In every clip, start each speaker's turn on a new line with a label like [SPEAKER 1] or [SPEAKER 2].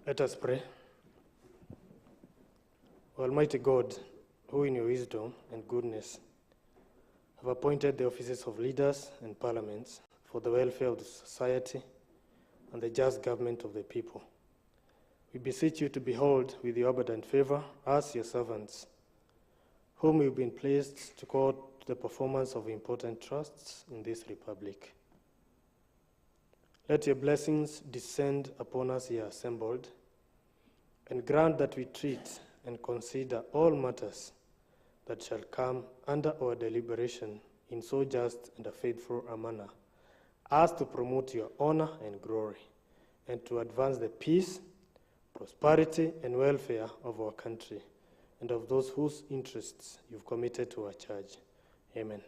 [SPEAKER 1] Let us pray. Almighty God, who in your wisdom and goodness have appointed the offices of leaders and parliaments for the welfare of the society and the just government of the people, we beseech you to behold with your abundant favor us, your servants, whom you've been pleased to call to the performance of important trusts in this republic. Let your blessings descend upon us here assembled, and grant that we treat and consider all matters that shall come under our deliberation in so just and a faithful a manner, as to promote your honor and glory, and to advance the peace, prosperity, and welfare of our country, and of those whose interests you've committed to our charge. Amen.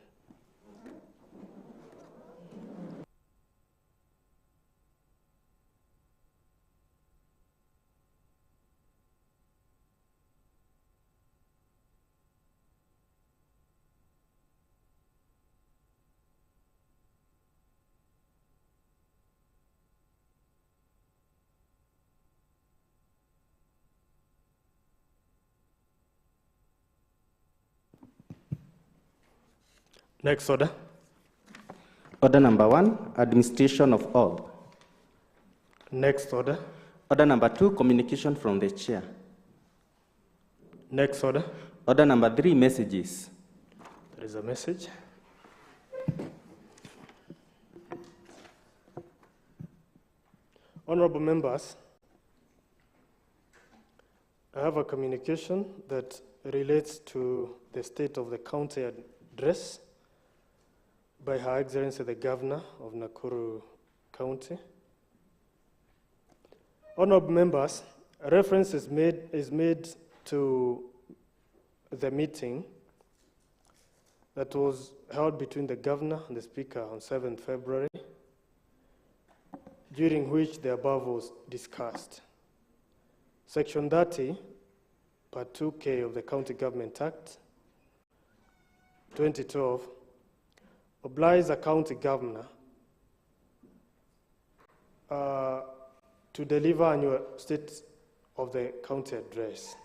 [SPEAKER 1] Next order.
[SPEAKER 2] Order number 1, administration of all.
[SPEAKER 1] Next order.
[SPEAKER 2] Order number 2, communication from the chair.
[SPEAKER 1] Next order.
[SPEAKER 2] Order number 3, messages.
[SPEAKER 1] There is a message. Honorable members, I have a communication that relates to the state of the county address by Her Excellency the Governor of Nakuru County. Honorable members, a reference is made to the meeting that was held between the Governor and the Speaker on 7th February, during which the above was discussed. Section 30, Part 2K of the County Government Act 2012 obliges a county governor to deliver annual state of the county address.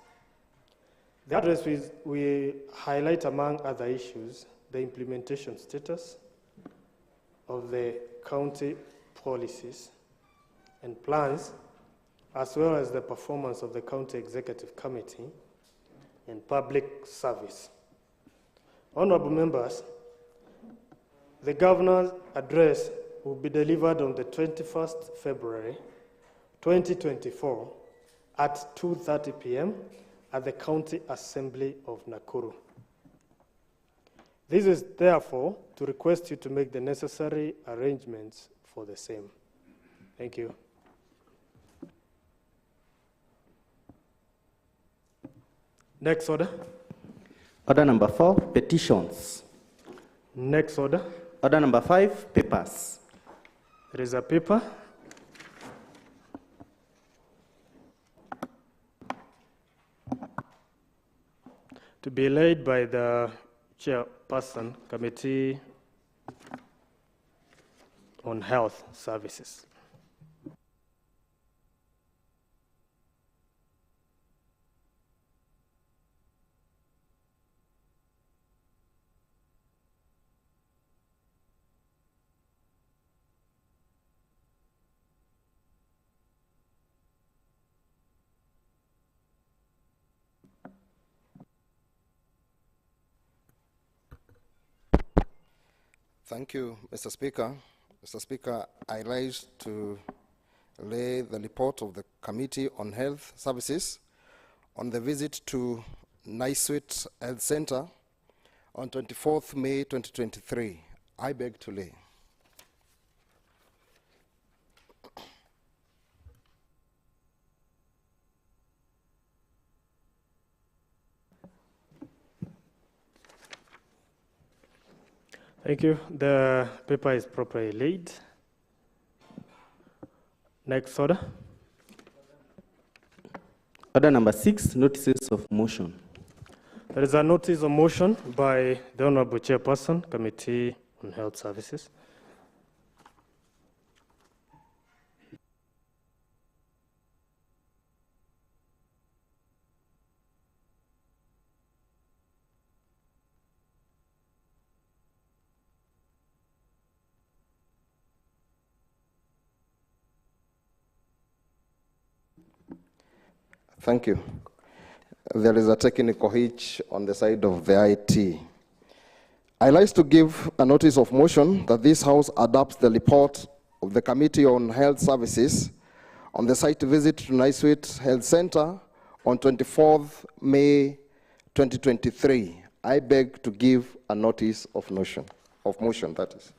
[SPEAKER 1] The address we highlight, among other issues, the implementation status of the county policies and plans, as well as the performance of the County Executive Committee and public service. Honorable members, the Governor's address will be delivered on the 21st February 2024 at 2:30 p.m. at the County Assembly of Nakuru. This is therefore to request you to make the necessary arrangements for the same. Thank you. Next order.
[SPEAKER 2] Order number 4, petitions.
[SPEAKER 1] Next order.
[SPEAKER 2] Order number 5, papers.
[SPEAKER 1] There is a paper. To be laid by the chairperson, Committee on Health Services.
[SPEAKER 3] Thank you, Mr. Speaker. Mr. Speaker, I rise to lay the report of the Committee on Health Services on the visit to Naiswit Health Center on 24th May 2023. I beg to lay.
[SPEAKER 1] Thank you. The paper is properly laid. Next order.
[SPEAKER 2] Order number 6, notices of motion.
[SPEAKER 1] There is a notice of motion by the Honorable Chairperson, Committee on Health Services.
[SPEAKER 3] Thank you. There is a technical hitch on the side of the IT. I like to give a notice of motion that this House adopts the report of the Committee on Health Services on the site visit to Naiswit Health Center on 24th May 2023. I beg to give a notice of motion, that is.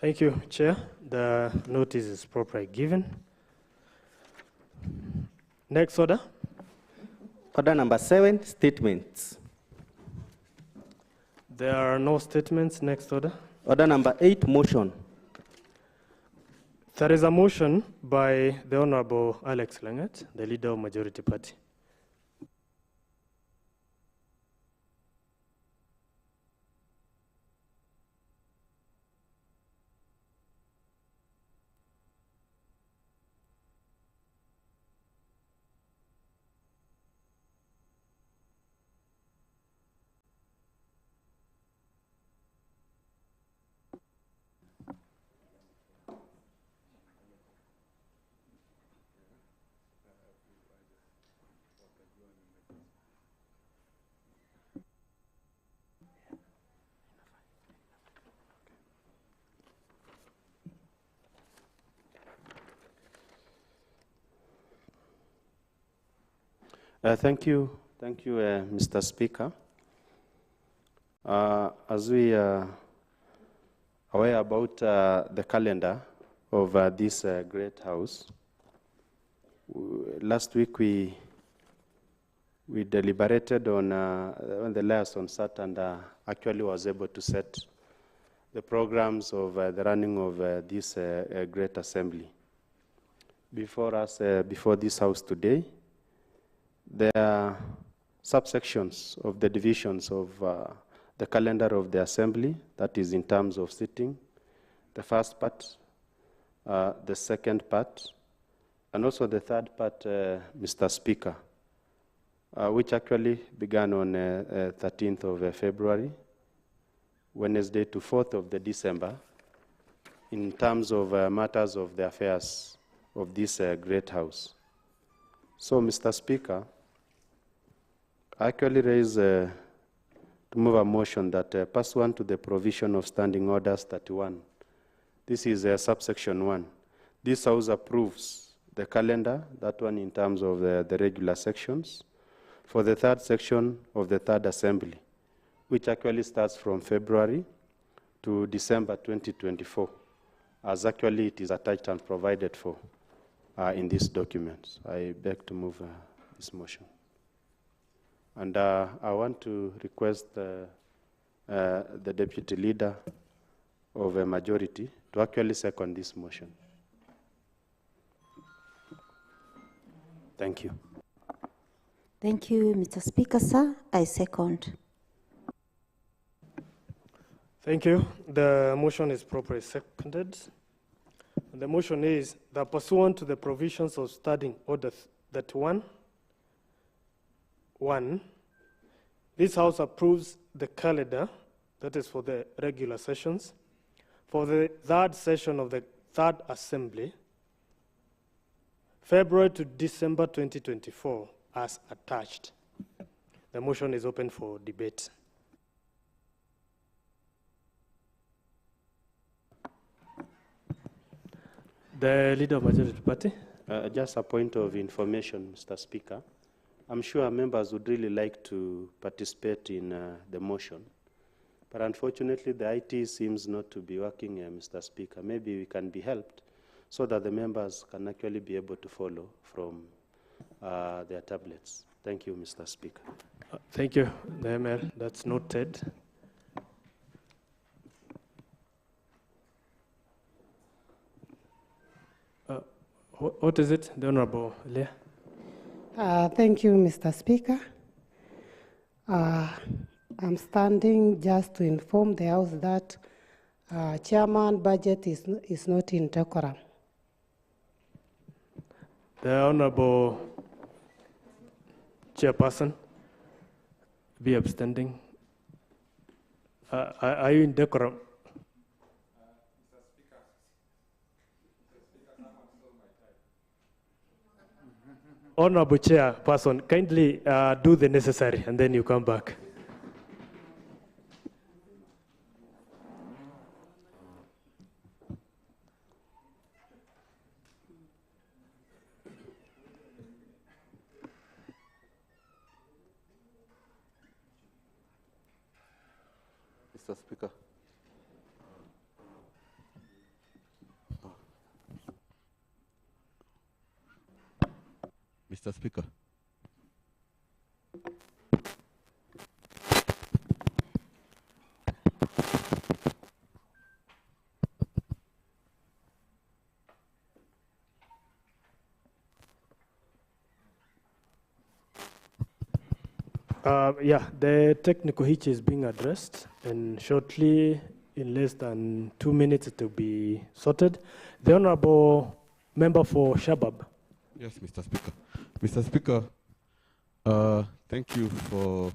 [SPEAKER 1] Thank you, Chair. The notice is properly given. Next order.
[SPEAKER 2] Order number 7, statements.
[SPEAKER 1] There are no statements. Next order.
[SPEAKER 2] Order number 8, motion.
[SPEAKER 1] There is a motion by the Honorable Alex Langat, the leader of Majority Party.
[SPEAKER 4] Thank you, Mr. Speaker. As we are aware about the calendar of this great house, last week we deliberated on the liaison sat and actually was able to set the programs of the running of this great assembly. Before us, before this house today, there are subsections of the divisions of the calendar of the assembly, that is in terms of sitting, the first part, the second part, and also the third part, Mr. Speaker, which actually began on 13th of February, Wednesday to 4th of the December, in terms of matters of the affairs of this great house. So, Mr. Speaker, I actually raise to move a motion that pursuant to the provision of Standing Orders 31, this is subsection 1, this House approves the calendar, that one in terms of the regular sections, for the third section of the third assembly, which actually starts from February to December 2024, as actually it is attached and provided for in this document. I beg to move this motion. And I want to request the Deputy Leader of a majority to actually second this motion. Thank you.
[SPEAKER 5] Thank you, Mr. Speaker, sir. I second.
[SPEAKER 1] Thank you. The motion is properly seconded. The motion is that pursuant to the provisions of Standing Order 31, 1, this House approves the calendar, that is for the regular sessions, for the third session of the third assembly, February to December 2024, as attached. The motion is open for debate. The Leader of Majority Party.
[SPEAKER 4] Just a point of information, Mr. Speaker. I'm sure members would really like to participate in the motion, but unfortunately the IT seems not to be working, Mr. Speaker. Maybe we can be helped so that the members can actually be able to follow from their tablets. Thank you, Mr. Speaker.
[SPEAKER 1] Thank you, the ML. That's noted. What is it, the Honorable Leah?
[SPEAKER 6] Thank you, Mr. Speaker. I'm standing just to inform the House that Chairman budget is not in decorum.
[SPEAKER 1] The Honorable Chairperson be abstaining. Are you in decorum? Honorable Chairperson, kindly do the necessary and then you come back.
[SPEAKER 7] Mr. Speaker. Mr. Speaker.
[SPEAKER 1] Yeah, the technical hitch is being addressed, and shortly, in less than 2 minutes, it will be sorted. The Honorable Member for Shabab.
[SPEAKER 7] Yes, Mr. Speaker. Mr. Speaker, thank you for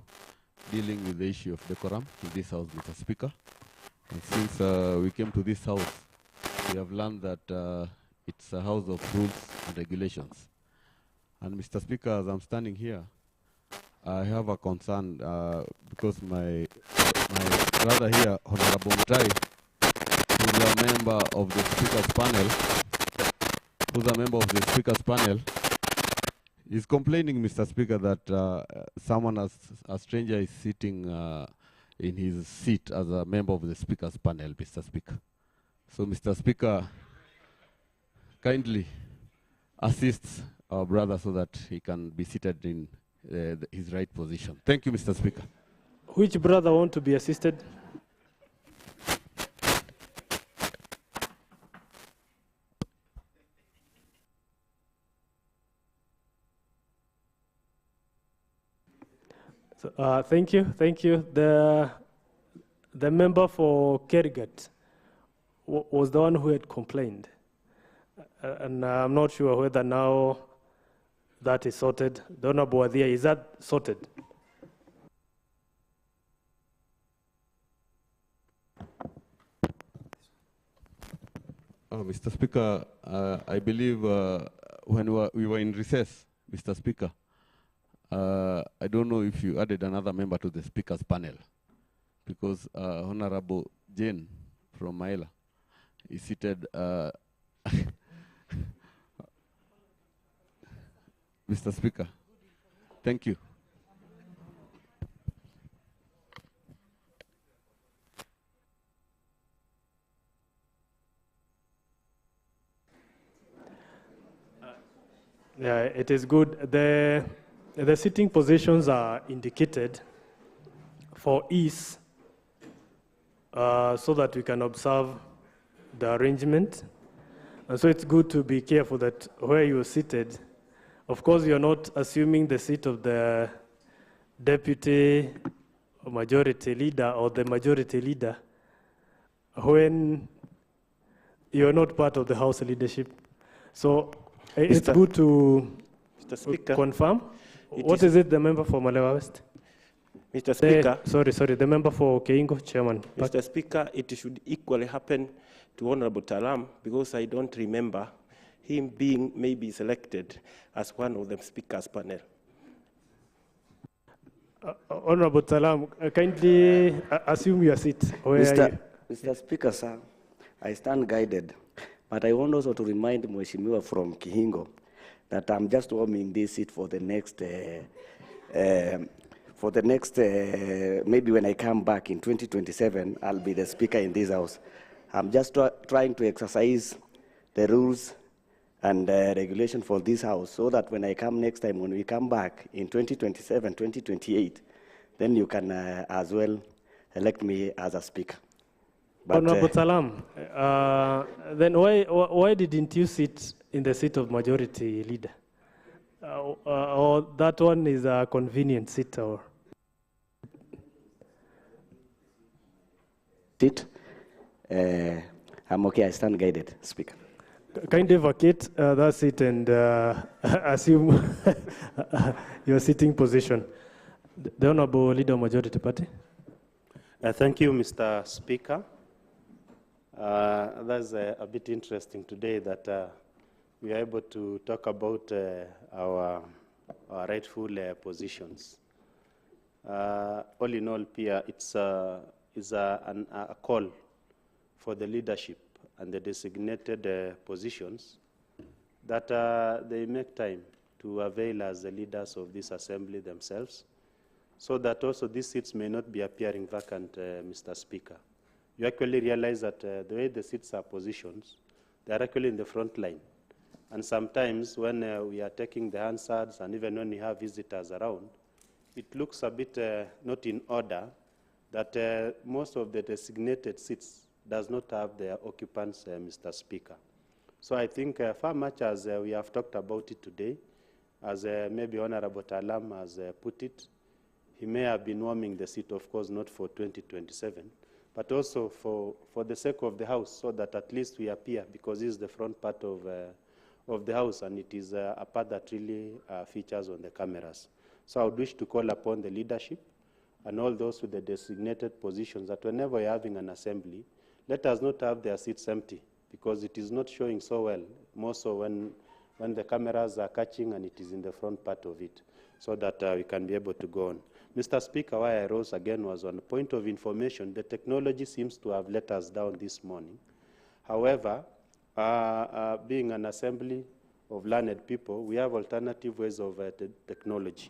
[SPEAKER 7] dealing with the issue of decorum in this House, Mr. Speaker. And since we came to this House, we have learned that it's a house of rules and regulations. And Mr. Speaker, as I'm standing here, I have a concern because my brother here, Honorable Mutai, who's a member of the Speaker's panel, is complaining, Mr. Speaker, that a stranger is sitting in his seat as a member of the Speaker's panel, Mr. Speaker. So, Mr. Speaker, kindly assist our brother so that he can be seated in his right position. Thank you, Mr. Speaker.
[SPEAKER 1] Which brother want to be assisted? So, thank you. The member for Kerrigat was the one who had complained, and I'm not sure whether now that is sorted. The Honorable Wadhia, is that sorted?
[SPEAKER 7] Mr. Speaker, I believe when we were in recess, Mr. Speaker, I don't know if you added another member to the Speaker's panel, because Honorable Jane from Maila is seated. Mr. Speaker, thank you.
[SPEAKER 1] Yeah, it is good. The sitting positions are indicated for ease so that we can observe the arrangement. And so it's good to be careful that where you're seated, of course, you're not assuming the seat of the deputy or majority leader or the majority leader when you're not part of the House leadership. So it's good to confirm. What is it, the member for Malewa West?
[SPEAKER 8] Mr. Speaker.
[SPEAKER 1] Sorry, the member for Keingo, Chairman.
[SPEAKER 8] Mr. Speaker, it should equally happen to Honorable Talam, because I don't remember him being maybe selected as one of the Speaker's panel.
[SPEAKER 1] Honorable Talam, kindly assume your seat.
[SPEAKER 9] Mr. Speaker, sir, I stand guided, but I want also to remind Mheshimiwa from Kihingo that I'm just warming this seat for the next, maybe when I come back in 2027, I'll be the Speaker in this House. I'm just trying to exercise the rules and regulation for this House so that when I come next time, when we come back in 2027, 2028, then you can as well elect me as a Speaker. But,
[SPEAKER 1] Honorable Talam, then why didn't you sit in the seat of majority leader? Or that one is a convenient seat? Or
[SPEAKER 9] seat? I'm okay, I stand guided, Speaker.
[SPEAKER 1] Kindly vacate that seat and assume your sitting position. The Honorable Leader of Majority Party.
[SPEAKER 4] Thank you, Mr. Speaker. That's a bit interesting today that we are able to talk about our rightful positions. All in all, Pia, it's a call for the leadership and the designated positions that they make time to avail as the leaders of this assembly themselves, so that also these seats may not be appearing vacant, Mr. Speaker. You actually realize that the way the seats are positioned, they are actually in the front line. And sometimes when we are taking the Hansards and even when we have visitors around, it looks a bit not in order that most of the designated seats does not have their occupants, Mr. Speaker. So I think far much as we have talked about it today, as maybe Honorable Talam has put it, he may have been warming the seat, of course, not for 2027, but also for the sake of the House, so that at least we appear, because this is the front part of the House, and it is a part that really features on the cameras. So I would wish to call upon the leadership and all those with the designated positions that whenever we're having an assembly, let us not have their seats empty, because it is not showing so well, more so when the cameras are catching and it is in the front part of it, so that we can be able to go on. Mr. Speaker, why I rose again was on a point of information. The technology seems to have let us down this morning. However, being an assembly of learned people, we have alternative ways of technology.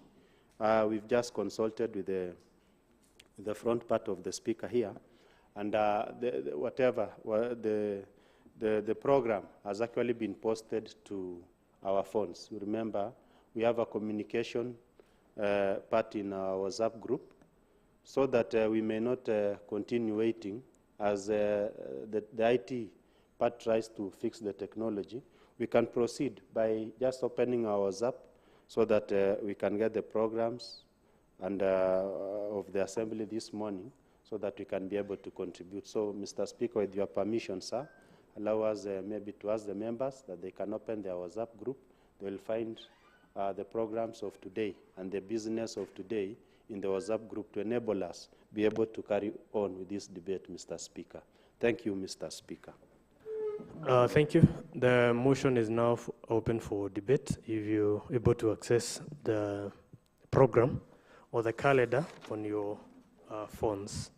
[SPEAKER 4] We've just consulted with the front part of the speaker here, and the program has actually been posted to our phones. You remember, we have a communication part in our WhatsApp group, so that we may not continue waiting as the IT part tries to fix the technology. We can proceed by just opening our WhatsApp so that we can get the programs and of the assembly this morning, so that we can be able to contribute. So, Mr. Speaker, with your permission, sir, allow us maybe to ask the members that they can open their WhatsApp group. They will find the programs of today and the business of today in the WhatsApp group to enable us be able to carry on with this debate, Mr. Speaker. Thank you, Mr. Speaker.
[SPEAKER 1] Thank you. The motion is now open for debate. If you're able to access the program or the calendar on your phones.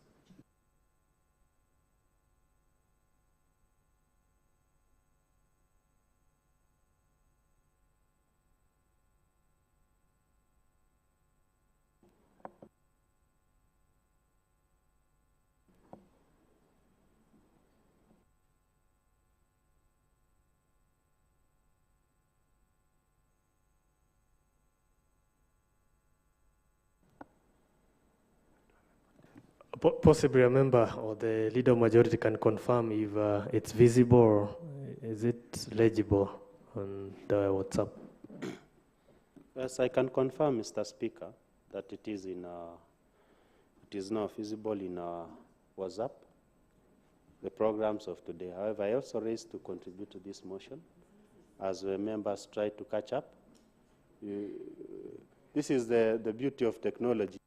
[SPEAKER 1] Possibly a member or the leader of majority can confirm if it's visible or is it legible on the WhatsApp.
[SPEAKER 4] Yes, I can confirm, Mr. Speaker, that it is now visible in our WhatsApp, the programs of today. However, I also raised to contribute to this motion as the members try to catch up. This is the beauty of technology.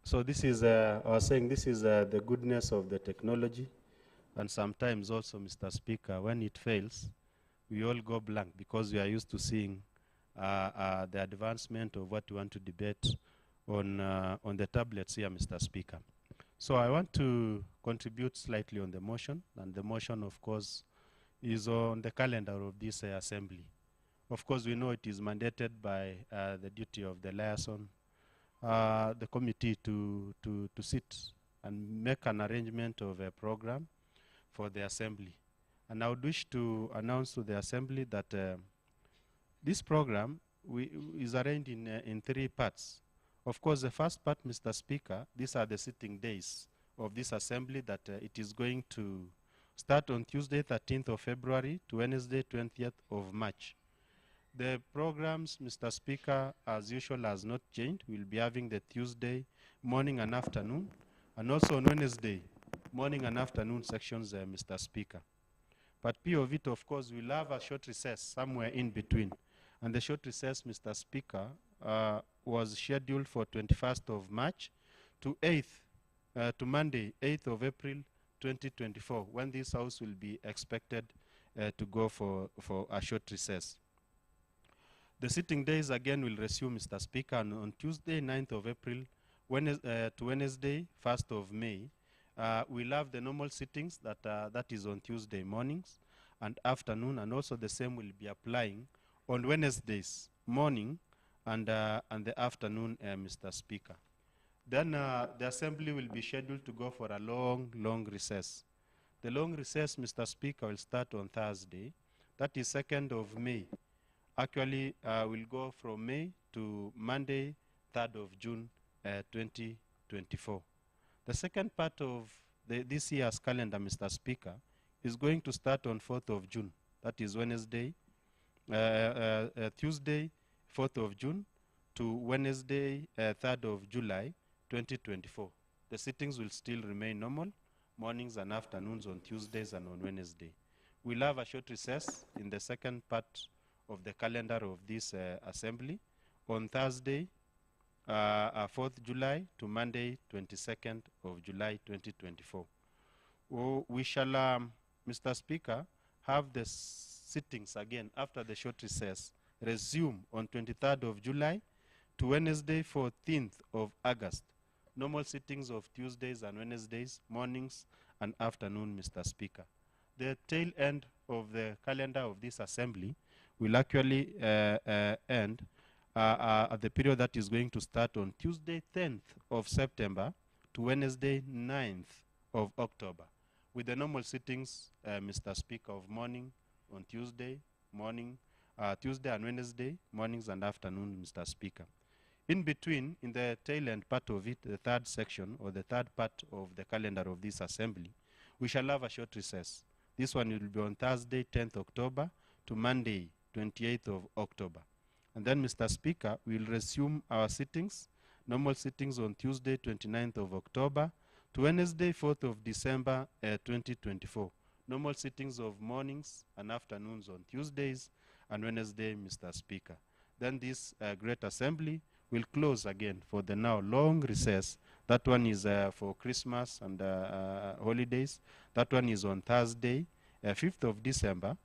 [SPEAKER 4] So this is, I was saying, this is the goodness of the technology. And sometimes also, Mr. Speaker, when it fails, we all go blank because we are used to seeing the advancement of what we want to debate on the tablets here, Mr. Speaker. So I want to contribute slightly on the motion, and the motion, of course, is on the calendar of this assembly. Of course, we know it is mandated by the duty of the liaison, the committee to sit and make an arrangement of a program for the assembly. And I would wish to announce to the assembly that this program is arranged in 3 parts. Of course, the first part, Mr. Speaker, these are the sitting days of this assembly that it is going to start on Tuesday, 13th of February to Wednesday, 20th of March. The programs, Mr. Speaker, as usual, has not changed. We'll be having the Tuesday morning and afternoon, and also on Wednesday morning and afternoon sections, Mr. Speaker. But P of it, of course, we'll have a short recess somewhere in between. And the short recess, Mr. Speaker, was scheduled for 21st of March to Monday, 8th of April 2024, when this House will be expected to go for a short recess. The sitting days again will resume, Mr. Speaker, on Tuesday, 9th of April to Wednesday, 1st of May. We'll have the normal sittings that is on Tuesday mornings and afternoon, and also the same will be applying on Wednesdays morning and the afternoon, Mr. Speaker. Then the Assembly will be scheduled to go for a long recess. The long recess, Mr. Speaker, will start on Thursday. That is 2nd of May. Actually, will go from May to Monday, 3rd of June, 2024. The second part of this year's calendar, Mr. Speaker, is going to start on 4th of June. That is Wednesday, Tuesday, 4th of June, to Wednesday, 3rd of July, 2024. The sittings will still remain normal, mornings and afternoons on Tuesdays and on Wednesday. We'll have a short recess in the second part of the calendar of this assembly on Thursday, 4th July to Monday, 22nd of July, 2024. We shall, Mr. Speaker, have the sittings again after the short recess resume on 23rd of July to Wednesday, 14th of August. Normal sittings of Tuesdays and Wednesdays, mornings and afternoon, Mr. Speaker. The tail end of the calendar of this assembly will actually end at the period that is going to start on Tuesday, 10th of September to Wednesday, 9th of October, with the normal sittings, Mr. Speaker, of morning on Tuesday, Tuesday and Wednesday, mornings and afternoon, Mr. Speaker. In between, in the tail end part of it, the third section or the third part of the calendar of this assembly, we shall have a short recess. This one will be on Thursday, 10th October to Monday, 28th of October. And then, Mr. Speaker, we will resume our sittings, normal sittings on Tuesday, 29th of October to Wednesday, 4th of December, 2024. Normal sittings of mornings and afternoons on Tuesdays and Wednesday, Mr. Speaker. Then this great assembly will close again for the now long recess. That one is for Christmas and holidays. That one is on Thursday, 5th of December.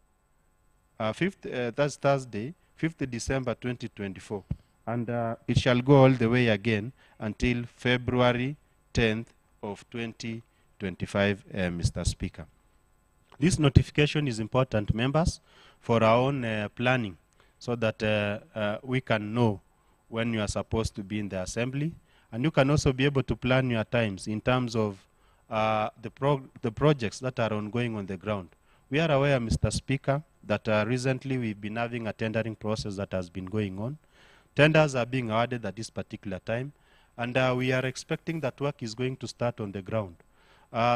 [SPEAKER 4] That's Thursday, 5th December 2024. And it shall go all the way again until February 10th of 2025, Mr. Speaker. This notification is important, members, for our own planning, so that we can know when you are supposed to be in the assembly. And you can also be able to plan your times in terms of the projects that are ongoing on the ground. We are aware, Mr. Speaker, that recently we've been having a tendering process that has been going on. Tenders are being awarded at this particular time, and we are expecting that work is going to start on the ground,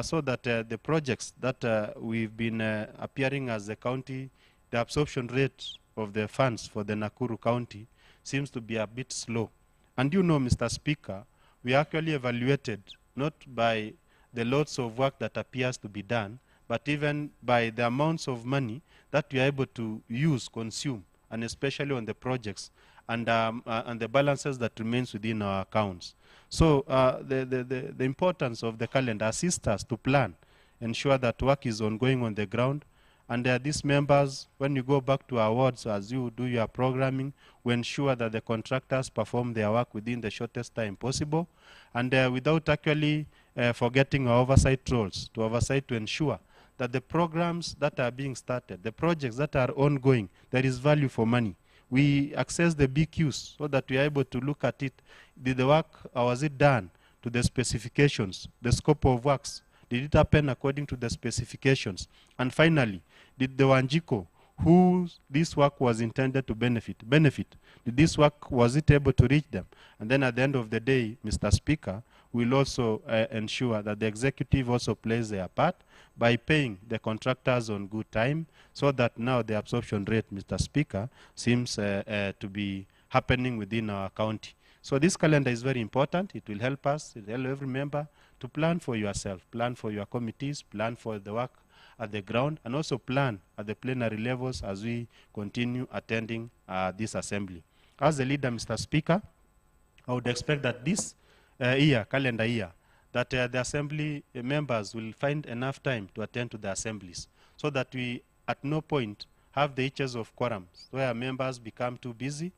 [SPEAKER 4] so that the projects that we've been appearing as the county, the absorption rate of the funds for the Nakuru County seems to be a bit slow. And you know, Mr. Speaker, we actually evaluated not by the loads of work that appears to be done, but even by the amounts of money that we are able to use, consume, and especially on the projects and the balances that remains within our accounts. So the importance of the calendar assists us to plan, ensure that work is ongoing on the ground. And these members, when you go back to our wards, as you do your programming, we ensure that the contractors perform their work within the shortest time possible, and without actually forgetting our oversight roles, to ensure that the programs that are being started, the projects that are ongoing, there is value for money. We access the BQs so that we are able to look at it. Did the work, or was it done to the specifications, the scope of works? Did it happen according to the specifications? And finally, did the Wanjiko, who this work was intended to benefit? Did this work, was it able to reach them? And then at the end of the day, Mr. Speaker, we'll also ensure that the executive also plays their part by paying the contractors on good time, so that now the absorption rate, Mr. Speaker, seems to be happening within our county. So this calendar is very important. It will help us, it will help every member to plan for yourself, plan for your committees, plan for the work at the ground, and also plan at the plenary levels as we continue attending this assembly. As the leader, Mr. Speaker, I would expect that this calendar year, that the assembly members will find enough time to attend to the assemblies, so that we at no point have the issues of quorums where members become too busy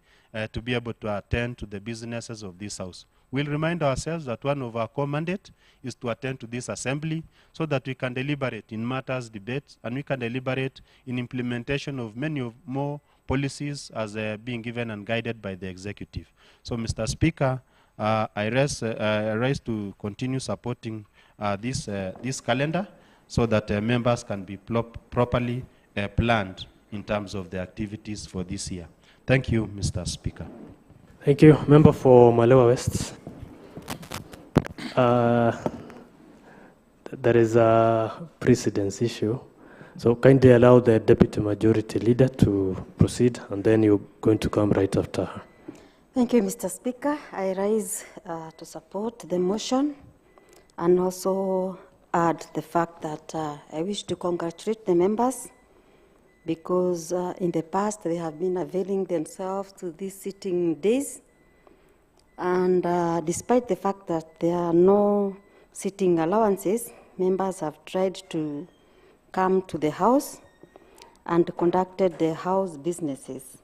[SPEAKER 4] to be able to attend to the businesses of this house. We'll remind ourselves that one of our core mandate is to attend to this assembly so that we can deliberate in matters, debates, and we can deliberate in implementation of many more policies as being given and guided by the executive. So, Mr. Speaker, I rise to continue supporting this calendar so that members can be properly planned in terms of the activities for this year. Thank you, Mr. Speaker.
[SPEAKER 1] Thank you. Member for Malewa West. There is a precedence issue. So kindly allow the Deputy Majority Leader to proceed, and then you're going to come right after her.
[SPEAKER 5] Thank you, Mr. Speaker. I rise to support the motion and also add the fact that I wish to congratulate the members because in the past they have been availing themselves to these sitting days. And despite the fact that there are no sitting allowances, members have tried to come to the house and conducted the house businesses.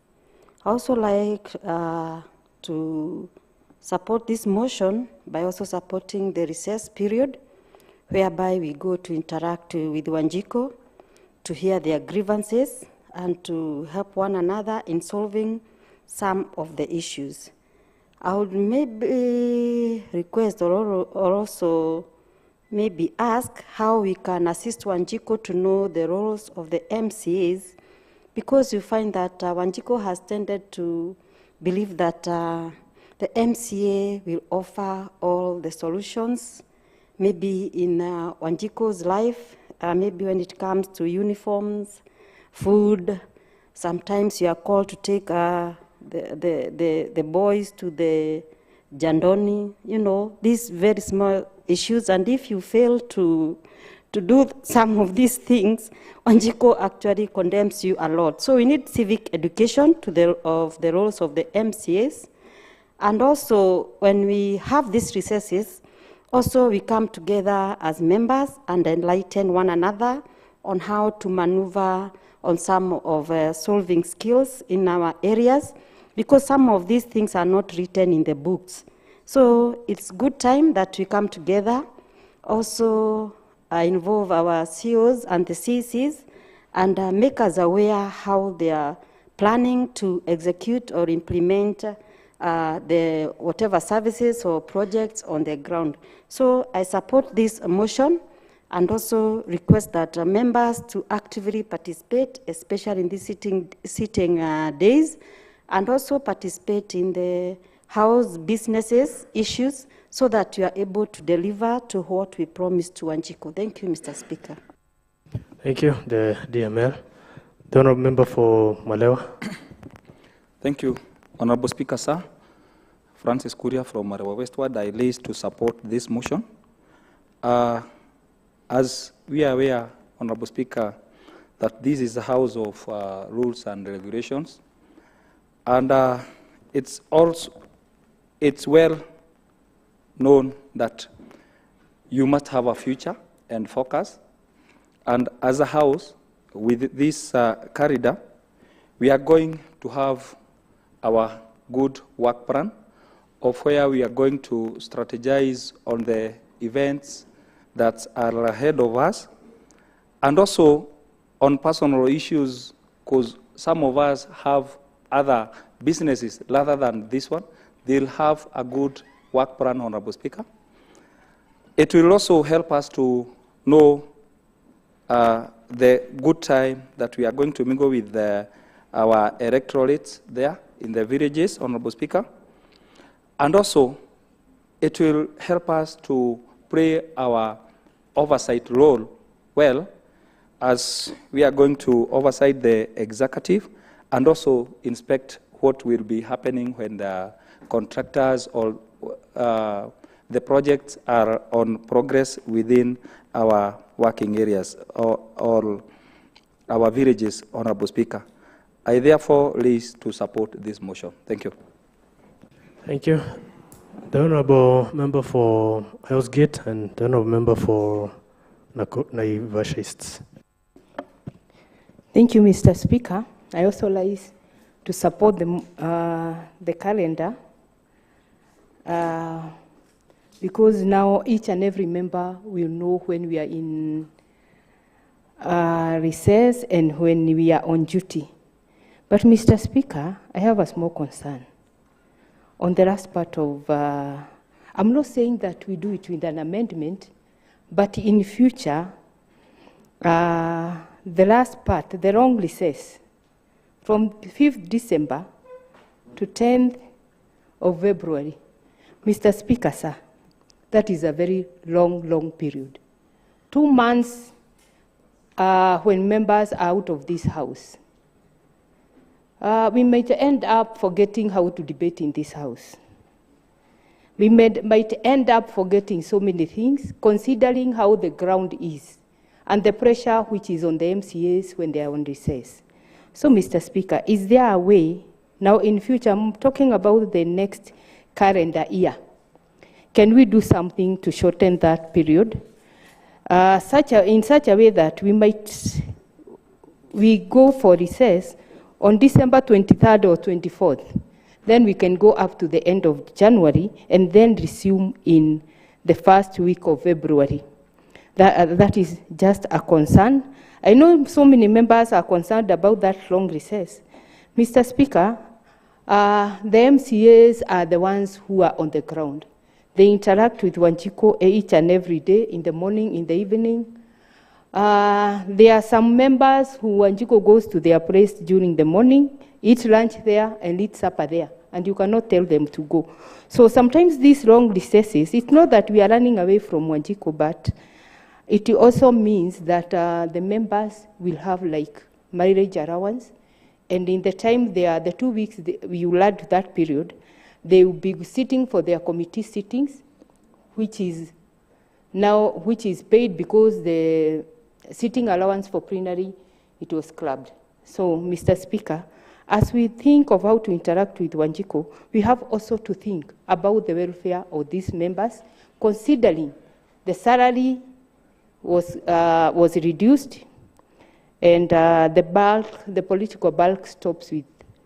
[SPEAKER 5] I also like to support this motion by also supporting the recess period, whereby we go to interact with Wanjiko to hear their grievances and to help one another in solving some of the issues. I would maybe request or also maybe ask how we can assist Wanjiko to know the roles of the MCAs, because you find that Wanjiko has tended to believe that the MCA will offer all the solutions, maybe in Wanjiko's life, maybe when it comes to uniforms, food. Sometimes you are called to take the boys to the jandoni, you know, these very small issues. And if you fail to do some of these things, Wanjiko actually condemns you a lot. So we need civic education of the roles of the MCAs. And also, when we have these recesses, also we come together as members and enlighten one another on how to maneuver on some of solving skills in our areas, because some of these things are not written in the books. So it's good time that we come together, also involve our CEOs and the CCs, and make us aware how they are planning to execute or implement the whatever services or projects on the ground. So I support this motion and also request that members to actively participate, especially in these sitting days, and also participate in the house businesses issues so that you are able to deliver to what we promised to Wanjiko. Thank you, Mr. Speaker.
[SPEAKER 1] Thank you, the DML. The Honourable Member for Malewa.
[SPEAKER 10] Thank you, Honourable Speaker, sir. Francis Kuria from Malewa Westward. I raise to support this motion. As we are aware, Honourable Speaker, that this is a house of rules and regulations, and it's well known that you must have a future and focus. And as a house, with this corridor, we are going to have our good work plan of where we are going to strategize on the events that are ahead of us, and also on personal issues, because some of us have other businesses rather than this one. They'll have a good work plan, Honourable Speaker. It will also help us to know the good time that we are going to mingle with our electorates there in the villages, Honourable Speaker. And also, it will help us to play our oversight role well, as we are going to oversight the executive and also inspect what will be happening when the contractors or the projects are on progress within our working areas or our villages, Honourable Speaker. I therefore raise to support this motion. Thank you.
[SPEAKER 1] Thank you. The Honourable Member for Hellsgate and the Honourable Member for Naivasha East.
[SPEAKER 11] Thank you, Mr. Speaker. I also like to support the calendar because now each and every member will know when we are in recess and when we are on duty. But, Mr. Speaker, I have a small concern on the last part of, I'm not saying that we do it with an amendment, but in future, the last part, the long recess, from 5th December to 10th of February. Mr. Speaker, sir, that is a very long period. 2 months when members are out of this house. We might end up forgetting how to debate in this house. We might end up forgetting so many things, considering how the ground is and the pressure which is on the MCAs when they are on recess. So, Mr. Speaker, is there a way, now in future, I'm talking about the next calendar year, can we do something to shorten that period? In such a way that we go for recess on December 23rd or 24th. Then we can go up to the end of January and then resume in the first week of February. That is just a concern. I know so many members are concerned about that long recess. Mr. Speaker, the MCAs are the ones who are on the ground. They interact with Wanjiko each and every day, in the morning, in the evening. There are some members who Wanjiko goes to their place during the morning, eat lunch there and eat supper there, and you cannot tell them to go. So sometimes these long recesses, it's not that we are running away from Wanjiko, but it also means that the members will have like marriage allowance, and in the time they are, the 2 weeks we will add to that period, they will be sitting for their committee sittings, which is paid because the sitting allowance for plenary, it was clubbed. So, Mr. Speaker, as we think of how to interact with Wanjiko, we have also to think about the welfare of these members, considering the salary was reduced and the political bulk stops with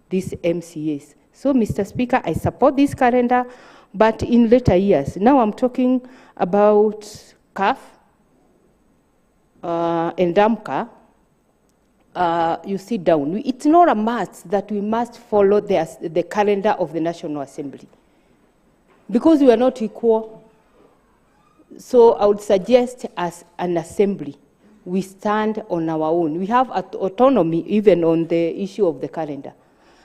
[SPEAKER 11] these MCAs. So, Mr. Speaker, I support this calendar, but in later years. Now I'm talking about CAF and DAMCA. You sit down. It's not a must that we must follow the calendar of the National Assembly, because we are not equal. So I would suggest as an assembly, we stand on our own. We have autonomy even on the issue of the calendar.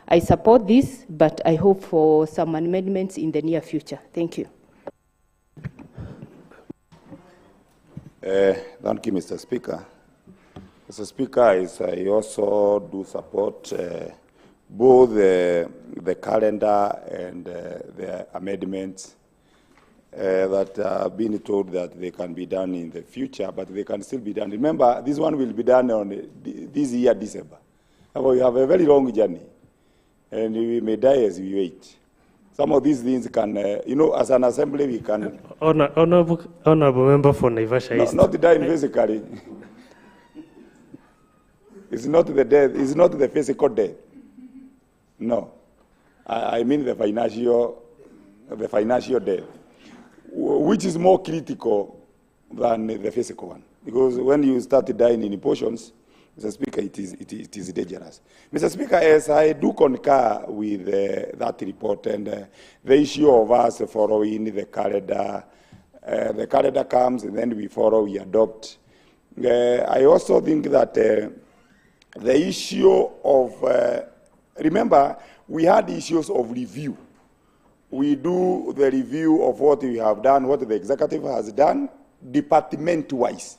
[SPEAKER 11] I support this, but I hope for some amendments in the near future. Thank you.
[SPEAKER 12] Thank you, Mr. Speaker. Mr. Speaker, I also do support both the calendar and the amendments that are being told that they can be done in the future, but they can still be done. Remember, this one will be done on this year, December. We have a very long journey, and we may die as we wait. Some of these things can, as an assembly, we can...
[SPEAKER 1] Honorable Member for Naivasha East.
[SPEAKER 12] Not dying physically. It's not the death, it's not the physical death. No. I mean the financial death, which is more critical than the physical one. Because when you start dying in portions, Mr. Speaker, it is dangerous. Mr. Speaker, as I do concur with that report and the issue of us following the calendar comes and then we follow, we adopt. I also think that the issue of, remember, we had issues of review. We do the review of what we have done, what the executive has done, department-wise.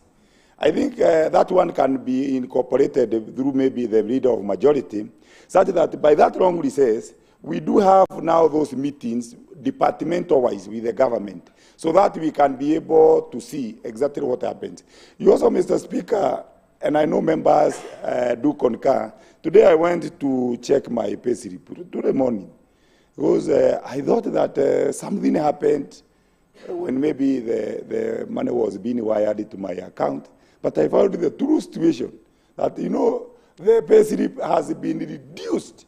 [SPEAKER 12] I think that one can be incorporated through maybe the leader of majority, such that by that long recess, we do have now those meetings departmental-wise with the government, so that we can be able to see exactly what happens. You also, Mr. Speaker, and I know members do concur, today I went to check my pay slip today morning. Because I thought that something happened when maybe the money was being wired to my account. But I found the true situation that, you know, the pay slip has been reduced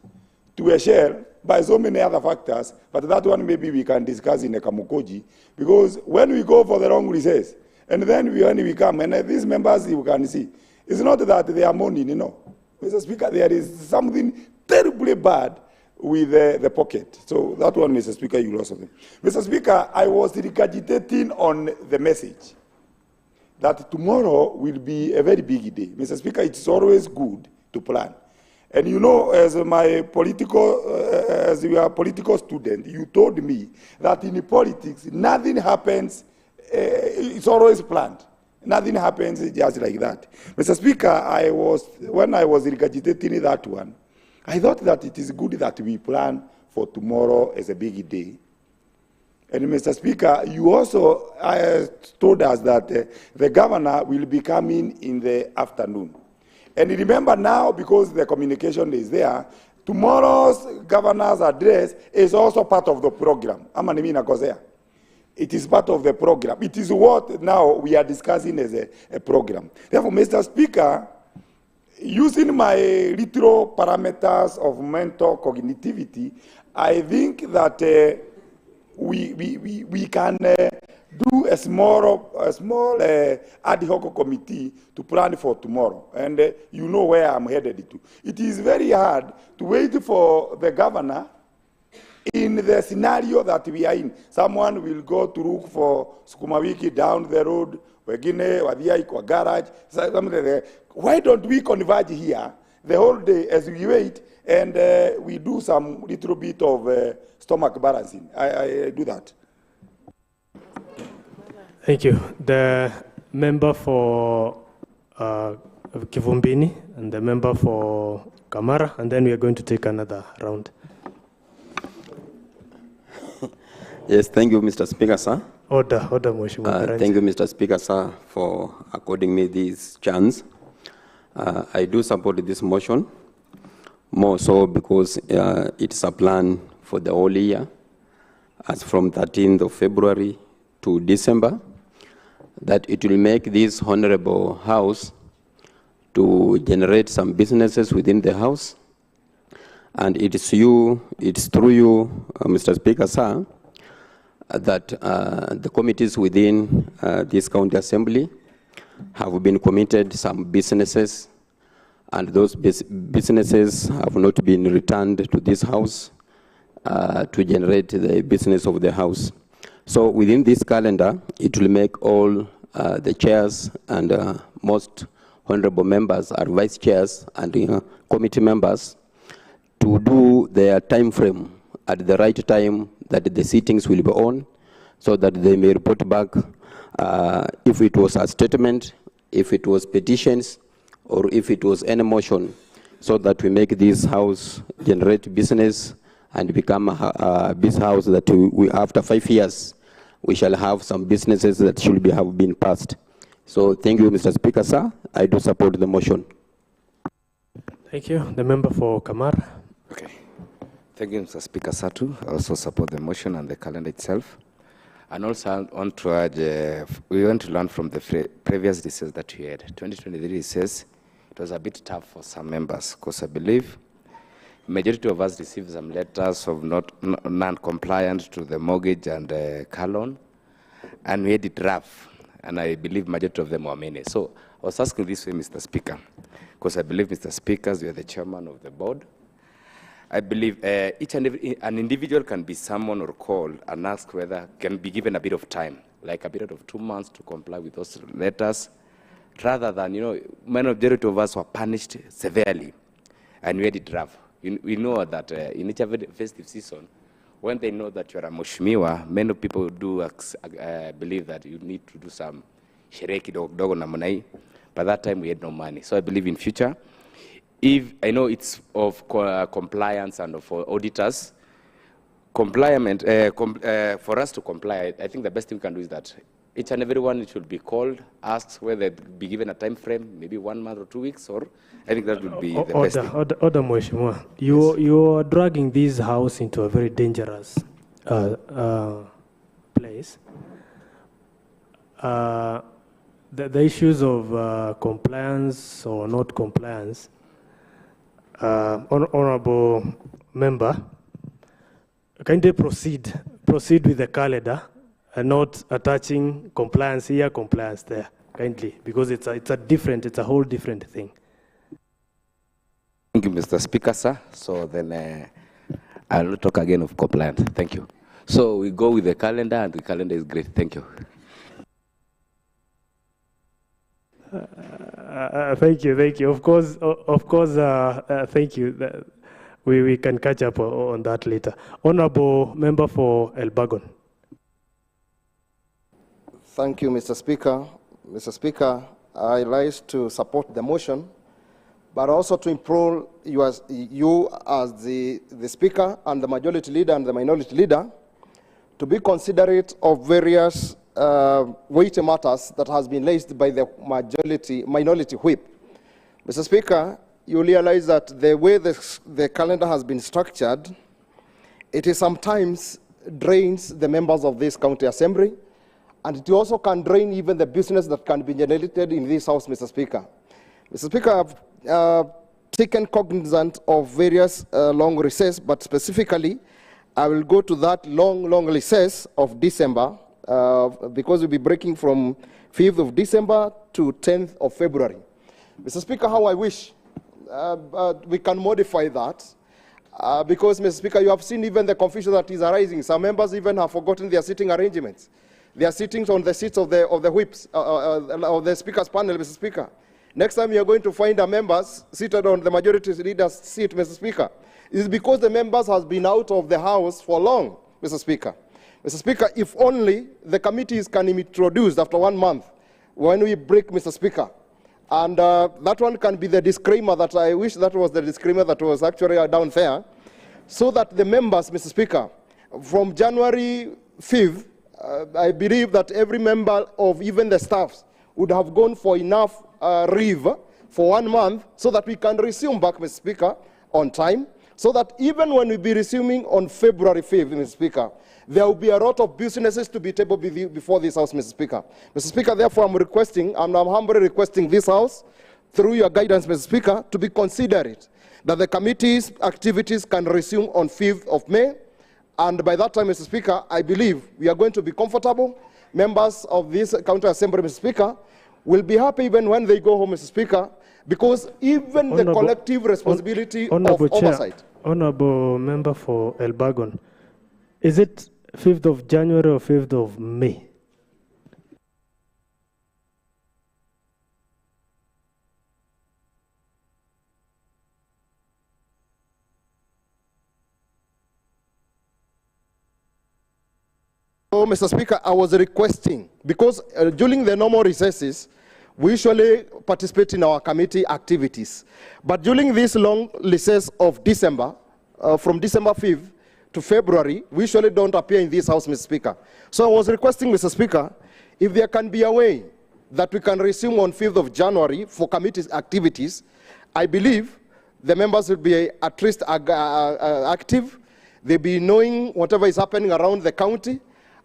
[SPEAKER 12] to a share by so many other factors, but that one maybe we can discuss in a Kamukoji, because when we go for the long recess, and then when we come, and these members you can see, it's not that they are mourning, you know. Mr. Speaker, there is something terribly bad with the pocket. So that one, Mr. Speaker, you lost something. Mr. Speaker, I was regurgitating on the message that tomorrow will be a very big day. Mr. Speaker, it's always good to plan. And you know, as my political, as you are a political student, you told me that in politics, nothing happens, it's always planned. Nothing happens just like that. Mr. Speaker, when I was regurgitating that one, I thought that it is good that we plan for tomorrow as a big day. And Mr. Speaker, you also told us that the governor will be coming in the afternoon. And remember now, because the communication is there, tomorrow's governor's address is also part of the program. It is part of the program. It is what now we are discussing as a program. Therefore, Mr. Speaker, using my little parameters of mental cognitivity, I think that we can do a small ad hoc committee to plan for tomorrow. And you know where I'm headed to. It is very hard to wait for the governor in the scenario that we are in. Someone will go to look for Sukuma Wiki down the road, wengine wadhia kwa garage. Why don't we converge here the whole day as we wait and we do some little bit of stomach balancing? I do that.
[SPEAKER 1] Thank you. The member for Kivumbini and the member for Kamara, and then we are going to take another round.
[SPEAKER 13] Yes, thank you, Mr. Speaker, sir.
[SPEAKER 1] Order, Mheshimiwa.
[SPEAKER 13] Thank you, Mr. Speaker, sir, for according me this chance. I do support this motion, more so because it's a plan for the whole year, as from 13th of February to December, that it will make this honorable house to generate some businesses within the house. And it's through you, Mr. Speaker, sir, that the committees within this county assembly have been committed some businesses, and those businesses have not been returned to this house to generate the business of the house. So within this calendar, it will make all the chairs and most honorable members or vice chairs and committee members to do their time frame at the right time that the sittings will be on, so that they may report back if it was a statement, if it was petitions, or if it was any motion, so that we make this house generate business and become a business house that we after 5 years, we shall have some businesses that should have been passed. So thank you, Mr. Speaker, sir. I do support the motion.
[SPEAKER 1] Thank you. The member for Kamar.
[SPEAKER 14] Okay. Thank you, Mr. Speaker, sir, too. I also support the motion and the calendar itself. And also I want to urge, we want to learn from the previous recess that we had. 2023 recess, it was a bit tough for some members, because I believe majority of us received some letters of non-compliant to the mortgage and car loan, and we had it rough, and I believe majority of them were many. So I was asking this way, Mr. Speaker, because I believe, Mr. Speaker, you are the chairman of the board. I believe each and every, an individual can be summoned or called and asked whether can be given a bit of time, like a period of 2 months to comply with those letters, rather than, you know, majority of us were punished severely, and we had it rough. We know that in each festive season, when they know that you're a Mheshimiwa, many people do believe that you need to do some sherehe kidogo namna hii. By that time, we had no money. So I believe in future, if I know it's of compliance and for auditors, for us to comply, I think the best thing we can do is that each and everyone should be called, asked whether be given a time frame, maybe 1 month or 2 weeks, or I think that would be the best thing.
[SPEAKER 1] Order, Mheshimiwa. You're dragging this house into a very dangerous place. The issues of compliance or not compliance, Honorable Member, kindly proceed with the calendar and not attaching compliance here, compliance there, kindly, because it's a whole different thing.
[SPEAKER 14] Thank you, Mr. Speaker, sir. So then I'll talk again of compliance. Thank you. So we go with the calendar, and the calendar is great. Thank you.
[SPEAKER 1] Thank you. Of course, thank you. We can catch up on that later. Honorable Member for Elbagon.
[SPEAKER 3] Thank you, Mr. Speaker. Mr. Speaker, I rise to support the motion, but also to implore you as the Speaker and the Majority Leader and the Minority Leader to be considerate of various weighty matters that has been raised by the minority whip. Mr. Speaker, you realize that the way the calendar has been structured, it is sometimes drains the members of this county assembly, and it also can drain even the business that can be generated in this house, Mr. Speaker. Mr. Speaker, I've taken cognizance of various long recess, but specifically, I will go to that long recess of December, because we'll be breaking from 5th of December to 10th of February. Mr. Speaker, how I wish we can modify that, because, Mr. Speaker, you have seen even the confusion that is arising. Some members even have forgotten their sitting arrangements. They are sitting on the seats of the whips, of the Speaker's panel, Mr. Speaker. Next time you are going to find the members seated on the Majority Leader's seat, Mr. Speaker. It is because the members has been out of the House for long, Mr. Speaker. Mr. Speaker, if only the committees can be introduced after 1 month when we break, Mr. Speaker. And that one can be the disclaimer that I wish that was the disclaimer that was actually down there, so that the members, Mr. Speaker, from January 5th, I believe that every member of even the staffs would have gone for enough leave for 1 month so that we can resume back, Mr. Speaker, on time, so that even when we be resuming on February 5th, Mr. Speaker, there will be a lot of businesses to be tabled before this House, Mr. Speaker. Mr. Speaker, therefore, I'm humbly requesting this House, through your guidance, Mr. Speaker, to be considerate that the committee's activities can resume on 5th of May. And by that time, Mr. Speaker, I believe we are going to be comfortable. Members of this County Assembly, Mr. Speaker, will be happy even when they go home, Mr. Speaker, because even the collective responsibility of oversight.
[SPEAKER 1] Honorable Member for Elbagon, is it 5th of January or 5th of May?
[SPEAKER 3] So, Mr. Speaker, I was requesting, because during the normal recesses, we usually participate in our committee activities. But during this long recess of December, from December 5th to February, we usually don't appear in this House, Mr. Speaker. So I was requesting, Mr. Speaker, if there can be a way that we can resume on 5th of January for committee activities, I believe the members will be at least active. They'll be knowing whatever is happening around the county.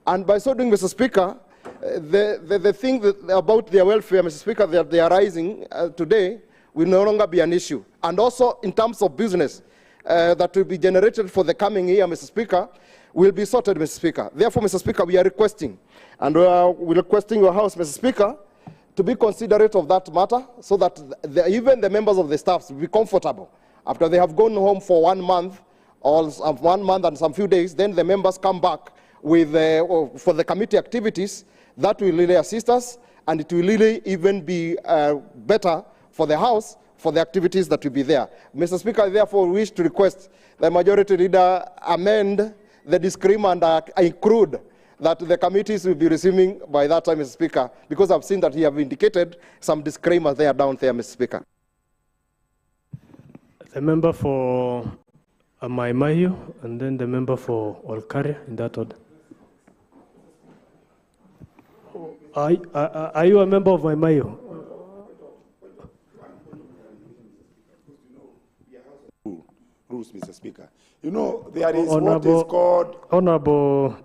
[SPEAKER 3] And by so doing, Mr. Speaker, the thing about their welfare, Mr. Speaker, that they are rising today will no longer be an issue. And also in terms of business that will be generated for the coming year, Mr. Speaker, will be sorted, Mr. Speaker. Therefore, Mr. Speaker, we are requesting, and we're requesting your House, Mr. Speaker, to be considerate of that matter so that even the members of the staffs will be comfortable. After they have gone home for 1 month, or 1 month and some few days, then the members come back with for the committee activities. That will really assist us, and it will really even be better for the House for the activities that will be there. Mr. Speaker, I therefore wish to request the Majority Leader amend the disclaimer and include that the committees will be resuming by that time, Mr. Speaker, because I've seen that he have indicated some disclaimers there down there, Mr. Speaker.
[SPEAKER 1] The member for Maimayu, and then the member for Olkaria, in that order. Are you a member of my Mayo?
[SPEAKER 12] Rules, Mr. Speaker. You know, there is what is called...
[SPEAKER 1] Honorable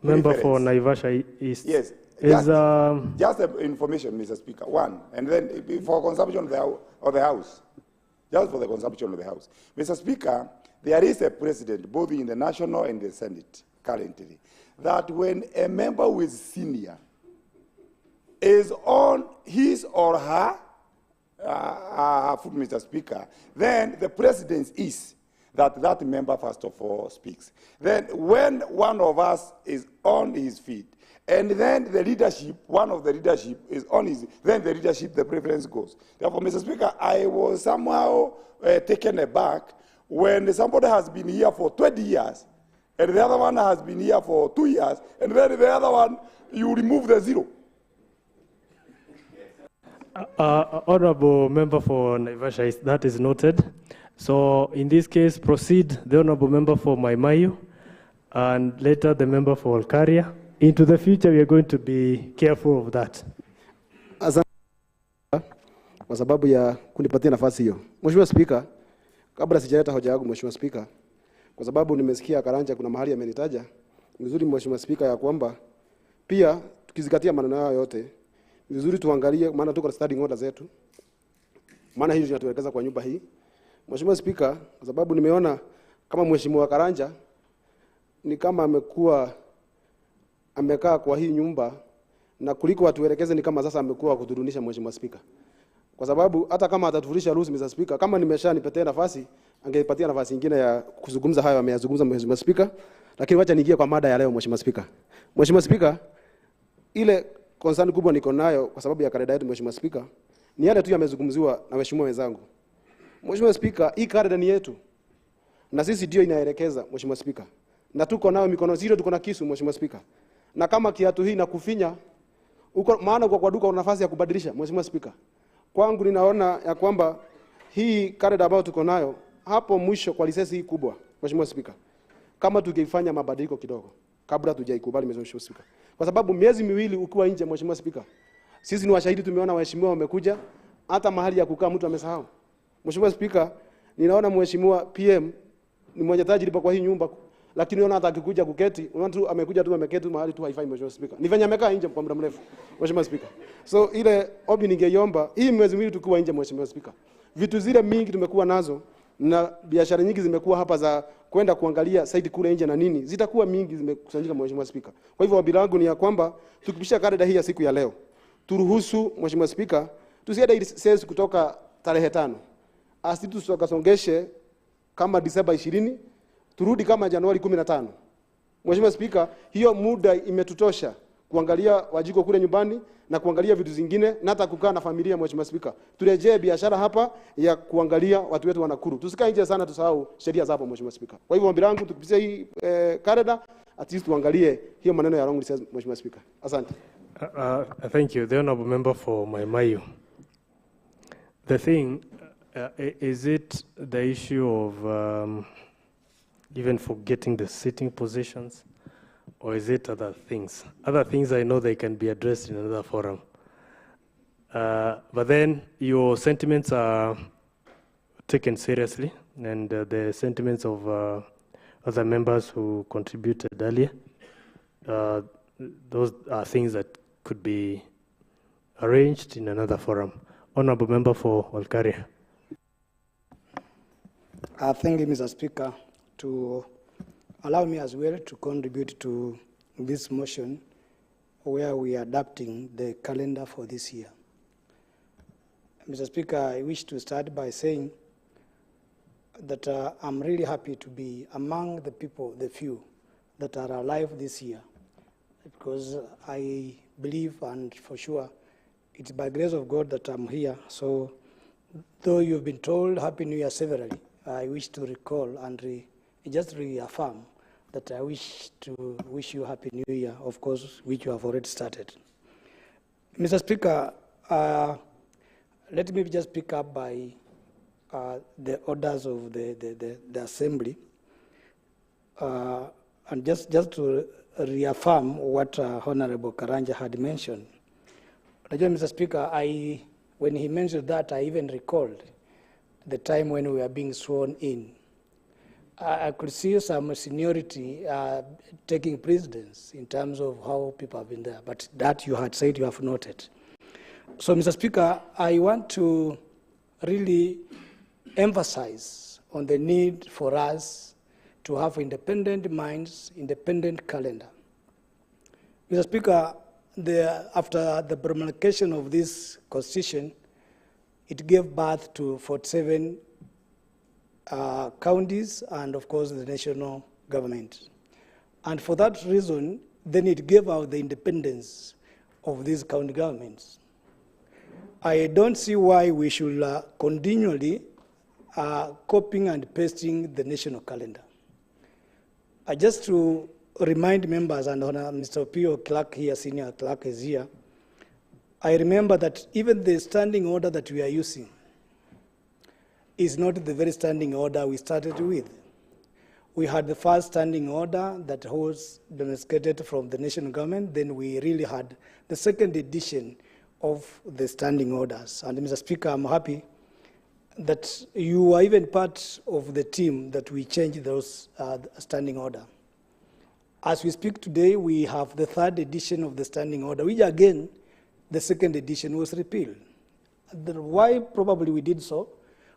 [SPEAKER 1] Member for
[SPEAKER 12] reference.
[SPEAKER 1] Naivasha East.
[SPEAKER 12] Yes.
[SPEAKER 1] Is,
[SPEAKER 12] just information, Mr. Speaker. One, and then for consumption of the House. Just for the consumption of the House. Mr. Speaker, there is a precedent, both in the National and the Senate, currently, that when a member who is senior is on his or her foot, Mr. Speaker, then the precedent is that member, first of all, speaks. Then when one of us is on his feet, and then the leadership, one of the leadership is on his, then the leadership, the preference goes. Therefore, Mr. Speaker, I was somehow taken aback when somebody has been here for 20 years, and the other one has been here for 2 years, and then the other one, you remove the zero.
[SPEAKER 1] Honorable Member for Naivasha East, that is noted. So in this case, proceed the Honorable Member for Maimayu, and later the Member for Olkaria. Into the future, we are going to be careful of that.
[SPEAKER 15] Kwa sababu ya kunipatia nafasi hiyo. Mheshimiwa Spika, kabla sijaleta hoja yangu Mheshimiwa Spika, kwa sababu nimesikia Karanja kuna mahali amenitaja, ni vizuri Mheshimiwa Spika ya kwamba pia tukizingatia maneno yao yote, ni vizuri tuangalie maana tuko na standing order zetu. Maana hizo zinatuelekeza kwa nyumba hii. Mheshimiwa Spika, kwa sababu nimeona kama Mheshimiwa Karanja ni kama amekaa kwa hii nyumba na kuliko atuelekeze ni kama sasa amekuwa kutudunisha Mheshimiwa Spika. Kwa sababu hata kama atatufurisha ruhusa Mr. Speaker, kama nimeshanipatia nafasi, angeipatia nafasi nyingine ya kuzungumza hayo ameyazungumza Mheshimiwa Speaker, lakini wacha niingie kwa mada ya leo Mheshimiwa Speaker. Mheshimiwa Speaker, ile concern kubwa niko nayo kwa sababu ya kalenda yetu Mheshimiwa Speaker, ni yale tu yamezungumziwa na waheshimiwa wenzangu. Mheshimiwa Speaker, hii kalenda ni yetu. Na sisi ndio inaelekeza Mheshimiwa Speaker. Na tuko nayo mikono zile, tuko na kisu Mheshimiwa Speaker. Na kama kiatu hii na kufinya uko maana kwa duka una nafasi ya kubadilisha Mheshimiwa Speaker. Kwangu ninaona ya kwamba hii kalenda ambayo tuko nayo hapo mwisho kwa lisesi hii kubwa Mheshimiwa Speaker, kama tungeifanya mabadiliko kidogo kabla tujaikubali Mheshimiwa Speaker. Kwa sababu miezi miwili ukiwa nje Mheshimiwa Speaker, sisi ni washahidi, tumeona waheshimiwa wamekuja hata mahali ya kukaa mtu amesahau. Mheshimiwa Speaker, ninaona Mheshimiwa PM ni mwenye tajriba kwa hii nyumba, lakini unaona hata akikuja kuketi, unaona tu amekuja tu ameketi mahali tu haifai Mheshimiwa Speaker. Ni venye amekaa nje kwa muda mrefu Mheshimiwa Speaker. So ile obi ningeiomba hii mwezi miwili tukiwa nje Mheshimiwa Speaker, vitu zile mingi tumekuwa nazo na biashara nyingi zimekuwa hapa za kwenda kuangalia site kule nje na nini, zitakuwa mingi zimekusanyika Mheshimiwa Speaker. Kwa hivyo ombi langu ni ya kwamba tukipisha kalenda hii ya siku ya leo, turuhusu Mheshimiwa Speaker tusiende sales kutoka tarehe 5. Asitu tukasongeshe kama Disemba 20, turudi kama Januari 15. Mheshimiwa Speaker, hiyo muda imetutosha kuangalia wajiko kule nyumbani na kuangalia vitu zingine na hata kukaa na familia Mheshimiwa Speaker. Turejee biashara hapa ya kuangalia watu wetu wanakuru. Tusikae nje sana tusahau sheria zapo Mheshimiwa Speaker. Kwa hivyo ombi langu tukipitia hii kalenda at least tuangalie hiyo maneno ya long recess Mheshimiwa Speaker. Asante.
[SPEAKER 1] Thank you. The Honorable Member for Maimayu. The thing, is it the issue of even forgetting the sitting positions, or is it other things? Other things I know they can be addressed in another forum. But then your sentiments are taken seriously, and the sentiments of other members who contributed earlier, those are things that could be arranged in another forum. Honorable Member for Olkaria.
[SPEAKER 16] Thank you, Mr. Speaker, to allow me as well to contribute to this motion where we are adapting the calendar for this year. Mr. Speaker, I wish to start by saying that I'm really happy to be among the people, the few, that are alive this year, because I believe, and for sure, it's by grace of God that I'm here. So, though you've been told Happy New Year severally, I wish to recall and just reaffirm that I wish to wish you Happy New Year, of course, which you have already started. Mr. Speaker, let me just pick up by the orders of the Assembly, and just to reaffirm what Honorable Karanja had mentioned. Mr. Speaker, when he mentioned that, I even recalled the time when we were being sworn in. I could see some seniority taking precedence in terms of how people have been there, but that you had said you have noted. So, Mr. Speaker, I want to really emphasize on the need for us to have independent minds, independent calendar. Mr. Speaker, after the promulgation of this constitution, it gave birth to 47 counties and, of course, the national government. And for that reason, then it gave out the independence of these county governments. I don't see why we should continually copying and pasting the national calendar. Just to remind members, and Mr. Pio Clark here, senior clerk is here, I remember that even the standing order that we are using is not the very standing order we started with. We had the first standing order that was demonstrated from the national government, then we really had the second edition of the standing orders. And Mr. Speaker, I'm happy that you are even part of the team that we changed those standing order. As we speak today, we have the third edition of the standing order, which again, the second edition was repealed. Why probably we did so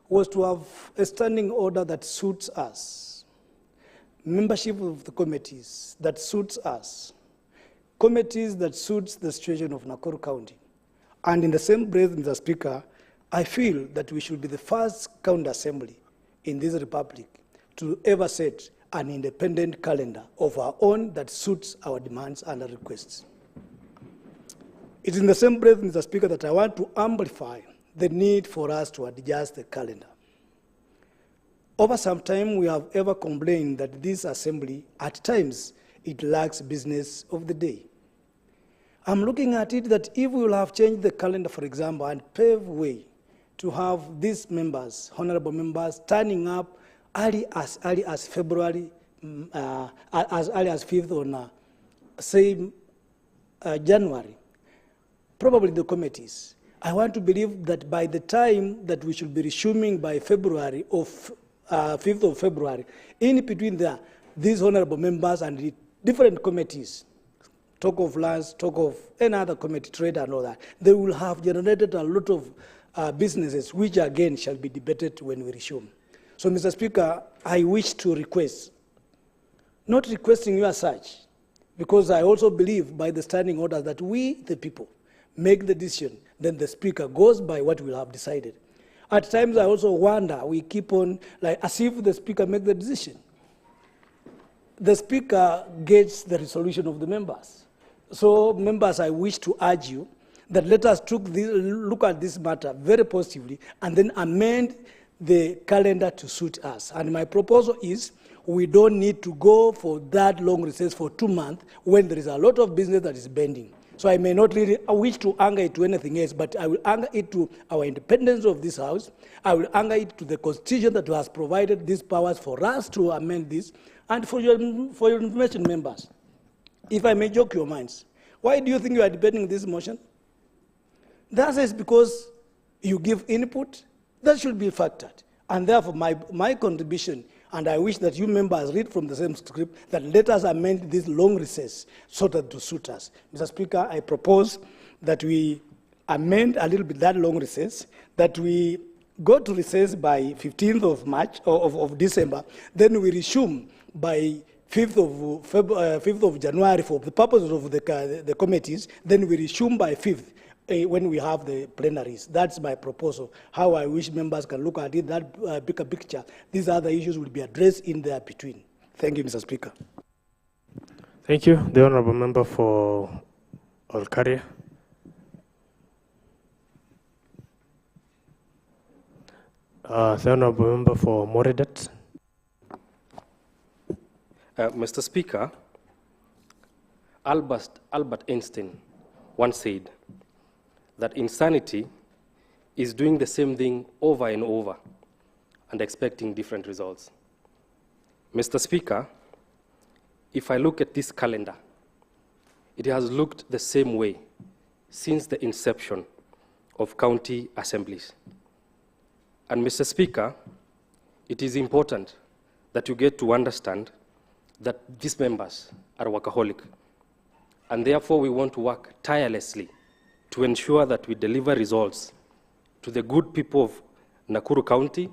[SPEAKER 16] was to have a standing order that suits us, membership of the committees that suits us, committees that suits the situation of Nakuru County. And in the same breath, Mr. Speaker, I feel that we should be the first county assembly in this republic to ever set an independent calendar of our own that suits our demands and our requests. It's in the same breath, Mr. Speaker, that I want to amplify the need for us to adjust the calendar. Over some time, we have ever complained that this assembly, at times, it lacks business of the day. I'm looking at it that if we will have changed the calendar, for example, and pave way to have these members, honorable members, turning up as early as February, as early as 5th on, January, probably the committees. I want to believe that by the time that we should be resuming by February of 5th of February, in between there, these honorable members and the different committees, talk of lands, talk of any other committee, trade and all that, they will have generated a lot of businesses, which again shall be debated when we resume. So, Mr. Speaker, I wish to request, not requesting you as such, because I also believe by the standing order that we, the people, make the decision, then the Speaker goes by what we have decided. At times I also wonder, we keep on, like, as if the Speaker makes the decision. The Speaker gets the resolution of the members. So, members, I wish to urge you that let us look at this matter very positively and then amend the calendar to suit us. And my proposal is we don't need to go for that long recess for 2 months when there is a lot of business that is pending. So I may not really wish to anger it to anything else, but I will anger it to our independence of this House. I will anger it to the Constitution that has provided these powers for us to amend this. And for your information, members, if I may joke your minds, why do you think you are debating this motion? The answer is because you give input. That should be factored. And therefore, my contribution, and I wish that you members read from the same script, that let us amend this long recess so that to suit us. Mr. Speaker, I propose that we amend a little bit that long recess, that we go to recess by 15th of March, of December, then we resume by 5th of January for the purposes of the committees, then we resume by 5th. When we have the plenaries. That's my proposal. How I wish members can look at it, that bigger picture. These other issues will be addressed in there between. Thank you, Mr. Speaker.
[SPEAKER 1] Thank you. The Honourable Member for Olkaria. The Honourable Member for Moredat.
[SPEAKER 17] Mr. Speaker, Albert Einstein once said that insanity is doing the same thing over and over and expecting different results. Mr. Speaker, if I look at this calendar it has looked the same way since the inception of county assemblies. And Mr. Speaker, it is important that you get to understand that these members are workaholic. And therefore, we want to work tirelessly to ensure that we deliver results to the good people of Nakuru County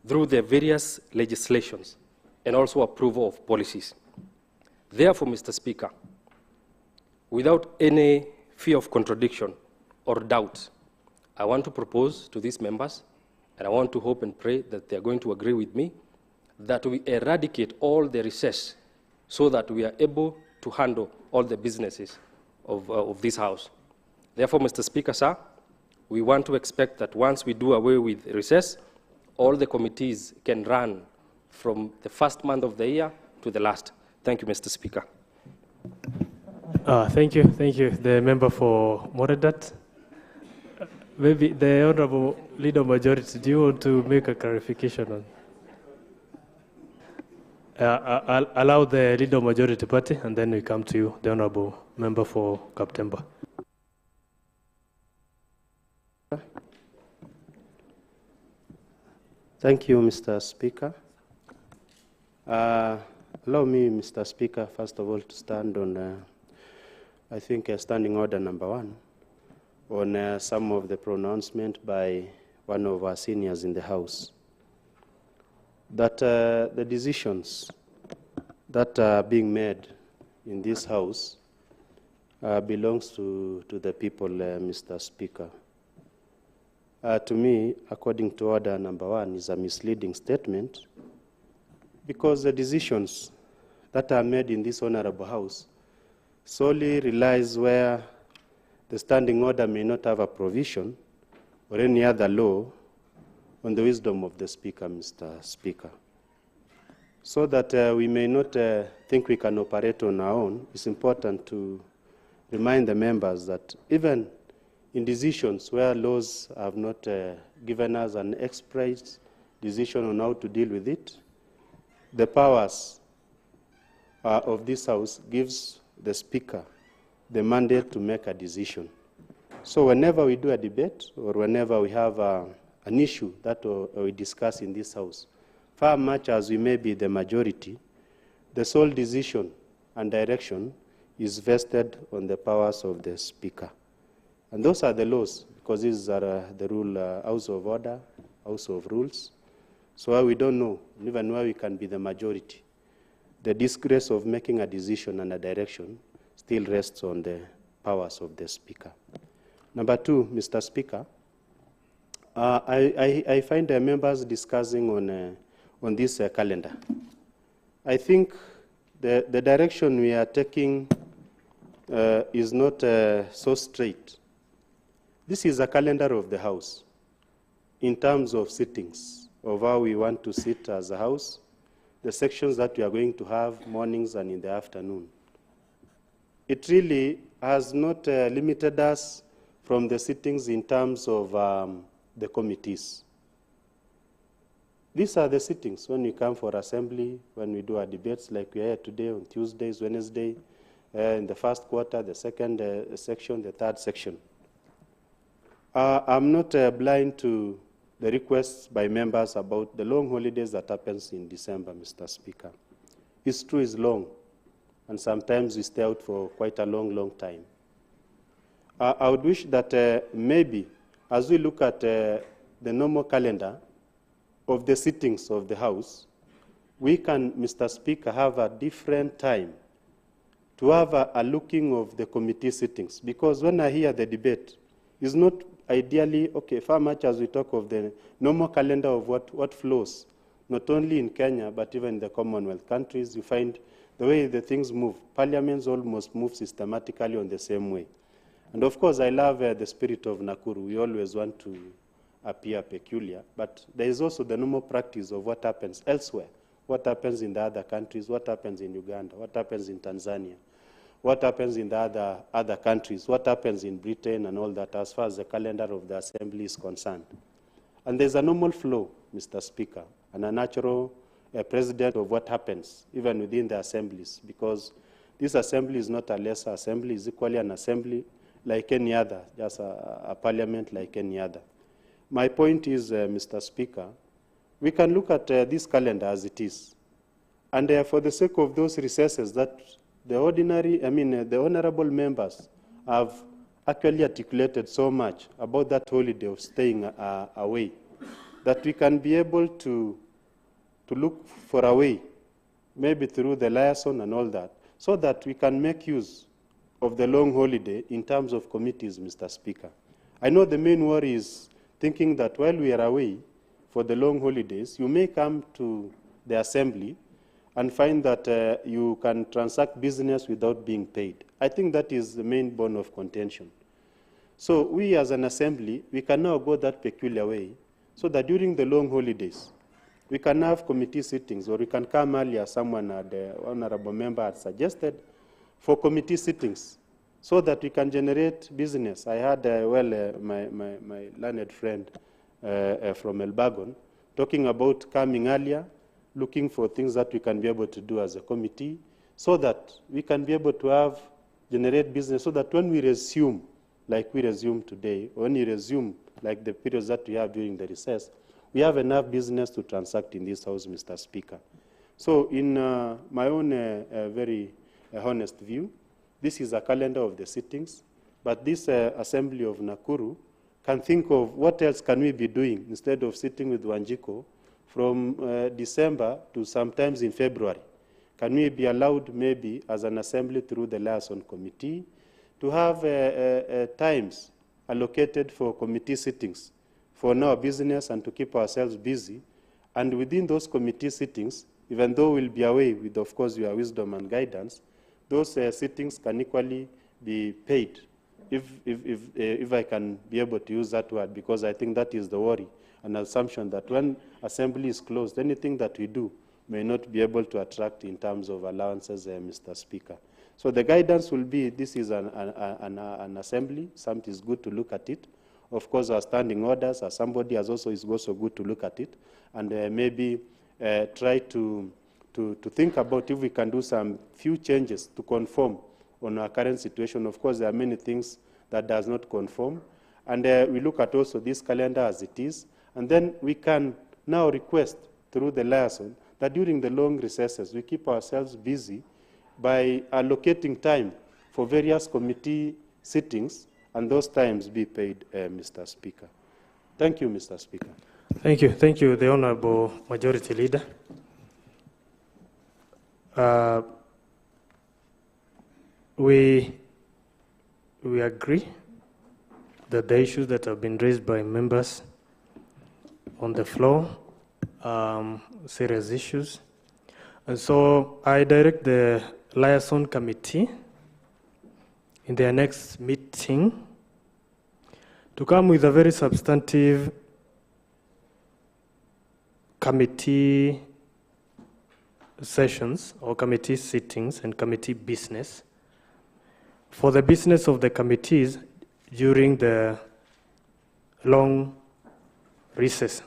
[SPEAKER 17] through the various legislations and also approval of policies. Therefore, Mr. Speaker, without any fear of contradiction or doubt, I want to propose to these members, and I want to hope and pray that they are going to agree with me, that we eradicate all the recess so that we are able to handle all the businesses of this House. Therefore, Mr. Speaker, sir, we want to expect that once we do away with recess, all the committees can run from the first month of the year to the last. Thank you, Mr. Speaker.
[SPEAKER 1] Thank you. The member for Moredat. Maybe the Honorable Leader Majority, do you want to make a clarification on? I'll allow the Leader Majority Party, and then we come to you, the Honorable Member for Kaptemba.
[SPEAKER 4] Thank you, Mr. Speaker. Allow me, Mr. Speaker, first of all, to stand on, I think, standing order number 1 on some of the pronouncement by one of our seniors in the House, that the decisions that are being made in this House belongs to the people, Mr. Speaker. To me, according to order number 1, is a misleading statement, because the decisions that are made in this Honorable House solely relies where the standing order may not have a provision or any other law on the wisdom of the Speaker, Mr. Speaker. So that we may not think we can operate on our own, it's important to remind the members that even in decisions where laws have not given us an express decision on how to deal with it, the powers of this House gives the Speaker the mandate to make a decision. So whenever we do a debate or whenever we have an issue that we discuss in this House, far much as we may be the majority, the sole decision and direction is vested on the powers of the Speaker. And those are the laws, because these are the rule, House of Order, House of Rules. So where we don't know, even where we can be the majority, the disgrace of making a decision and a direction still rests on the powers of the Speaker. Number 2, Mr. Speaker, I find the members discussing on this calendar. I think the direction we are taking is not so straight. This is a calendar of the House in terms of sittings, of how we want to sit as a House, the sections that we are going to have mornings and in the afternoon. It really has not limited us from the sittings in terms of the committees. These are the sittings when we come for assembly, when we do our debates like we are here today on Tuesdays, Wednesday, in the first quarter, the second section, the third section. I'm not blind to the requests by members about the long holidays that happens in December, Mr. Speaker. It's true, it's long, and sometimes we stay out for quite a long time. I would wish that maybe, as we look at the normal calendar of the sittings of the House, we can, Mr. Speaker, have a different time to have a looking of the committee sittings. Because when I hear the debate, it's not ideally, okay, far much as we talk of the normal calendar of what flows, not only in Kenya, but even in the Commonwealth countries, you find the way the things move. Parliaments almost move systematically on the same way. And of course, I love the spirit of Nakuru. We always want to appear peculiar, but there is also the normal practice of what happens elsewhere, what happens in the other countries, what happens in Uganda, what happens in Tanzania, what happens in the other countries, what happens in Britain and all that as far as the calendar of the Assembly is concerned. And there's a normal flow, Mr. Speaker, and a natural precedent of what happens, even within the assemblies, because This assembly is not a lesser assembly, it's equally an assembly like any other, just a parliament like any other. My point is, Mr. Speaker, we can look at this calendar as it is. And for the sake of those recesses that the honorable members have actually articulated so much about that holiday of staying away, that we can be able to look for a way, maybe through the liaison and all that, so that we can make use of the long holiday in terms of committees, Mr. Speaker. I know the main worry is thinking that while we are away for the long holidays, you may come to the assembly and find that you can transact business without being paid. I think that is the main bone of contention. So we as an assembly, we can now go that peculiar way so that during the long holidays, we can have committee sittings, or we can come earlier, someone, the honorable member had suggested, for committee sittings, so that we can generate business. I had, my learned friend from Elbagon talking about coming earlier, looking for things that we can be able to do as a committee, so that we can be able to generate business, so that when we resume, like we resume today, when we resume, like the periods that we have during the recess, we have enough business to transact in this House, Mr. Speaker. So in my own very honest view, this is a calendar of the sittings, but this Assembly of Nakuru can think of what else can we be doing instead of sitting with Wanjiko from December to sometimes in February. Can we be allowed maybe as an assembly through the liaison committee to have times allocated for committee sittings for our business and to keep ourselves busy. And within those committee sittings, even though we'll be away with, of course, your wisdom and guidance, those sittings can equally be paid, if I can be able to use that word, because I think that is the worry, an assumption that when assembly is closed, anything that we do may not be able to attract in terms of allowances, Mr. Speaker. So the guidance will be, this is an assembly, something is good to look at it. Of course, our standing orders, as somebody has also, is also good to look at it, and maybe try to think about if we can do some few changes to conform on our current situation. Of course, there are many things that does not conform, and we look at also this calendar as it is, and then we can now request through the liaison that during the long recesses, we keep ourselves busy by allocating time for various committee sittings, and those times be paid, Mr. Speaker. Thank you, Mr. Speaker.
[SPEAKER 1] Thank you. Thank you, the Honorable Majority Leader. We agree that the issues that have been raised by members on the floor, serious issues. And so I direct the liaison committee in their next meeting to come with a very substantive committee sessions or committee sittings and committee business for the business of the committees during the long recess.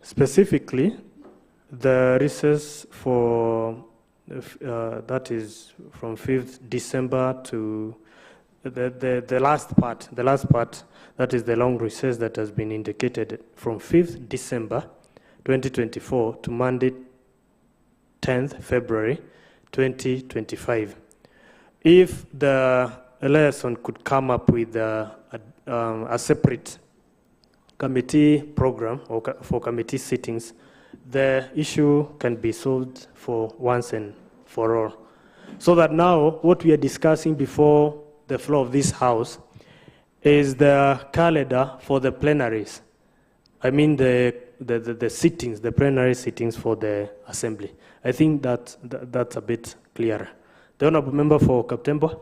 [SPEAKER 1] Specifically, the recess for that is from 5th December to the last part, that is the long recess that has been indicated from 5th December 2024 to Monday 10th February 2025. If the liaison could come up with a separate committee program or for committee sittings, the issue can be solved for once and for all. So that now what we are discussing before the floor of this House is the calendar for the plenaries. I mean the sittings, the plenary sittings for the Assembly. I think that's a bit clearer. The Honourable Member for Kaptembo.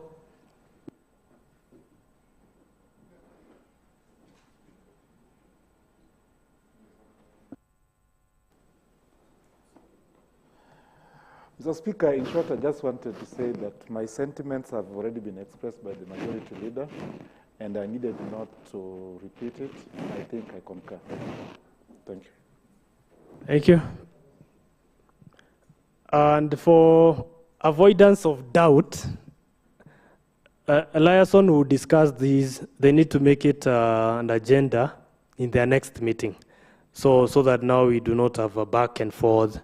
[SPEAKER 18] Mr. Speaker, in short, I just wanted to say that my sentiments have already been expressed by the Majority Leader, and I needed not to repeat it. I think I concur. Thank you.
[SPEAKER 1] Thank you. And for avoidance of doubt, Eliasson will discuss these. They need to make it an agenda in their next meeting. So that now we do not have a back and forth.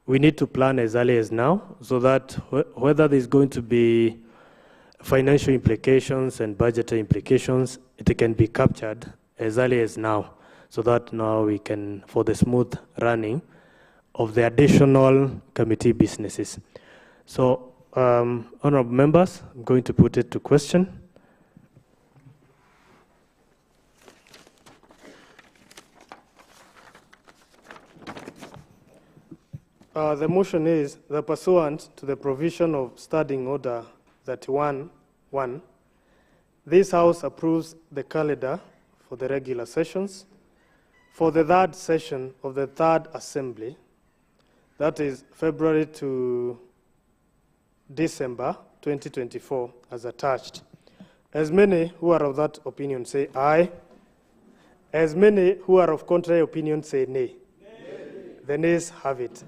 [SPEAKER 1] We need to plan as early as now so that whether there's going to be financial implications and budgetary implications, it can be captured as early as now so that now we can, for the smooth running of the additional committee businesses. So, honorable members, I'm going to put it to question. The motion is that pursuant to the provision of Standing Order 31-1, this House approves the calendar for the regular sessions for the third session of the Third Assembly, that is February to December 2024, as attached. As many who are of that opinion say aye. As many who are of contrary opinion say nay. Nay. The nays have it.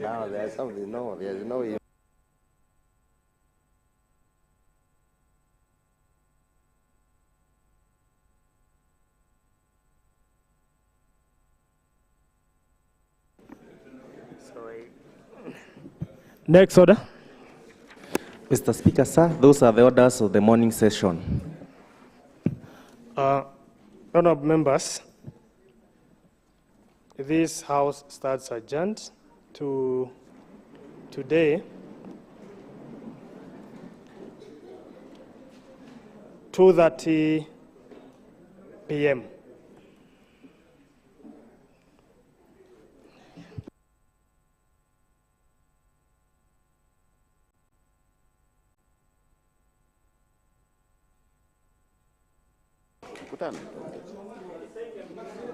[SPEAKER 3] No, there's something, there's no.
[SPEAKER 1] Next order.
[SPEAKER 19] Mr. Speaker, sir, those are the orders of the morning session.
[SPEAKER 1] Honorable members, this House starts adjourned to today, 2:30 p.m.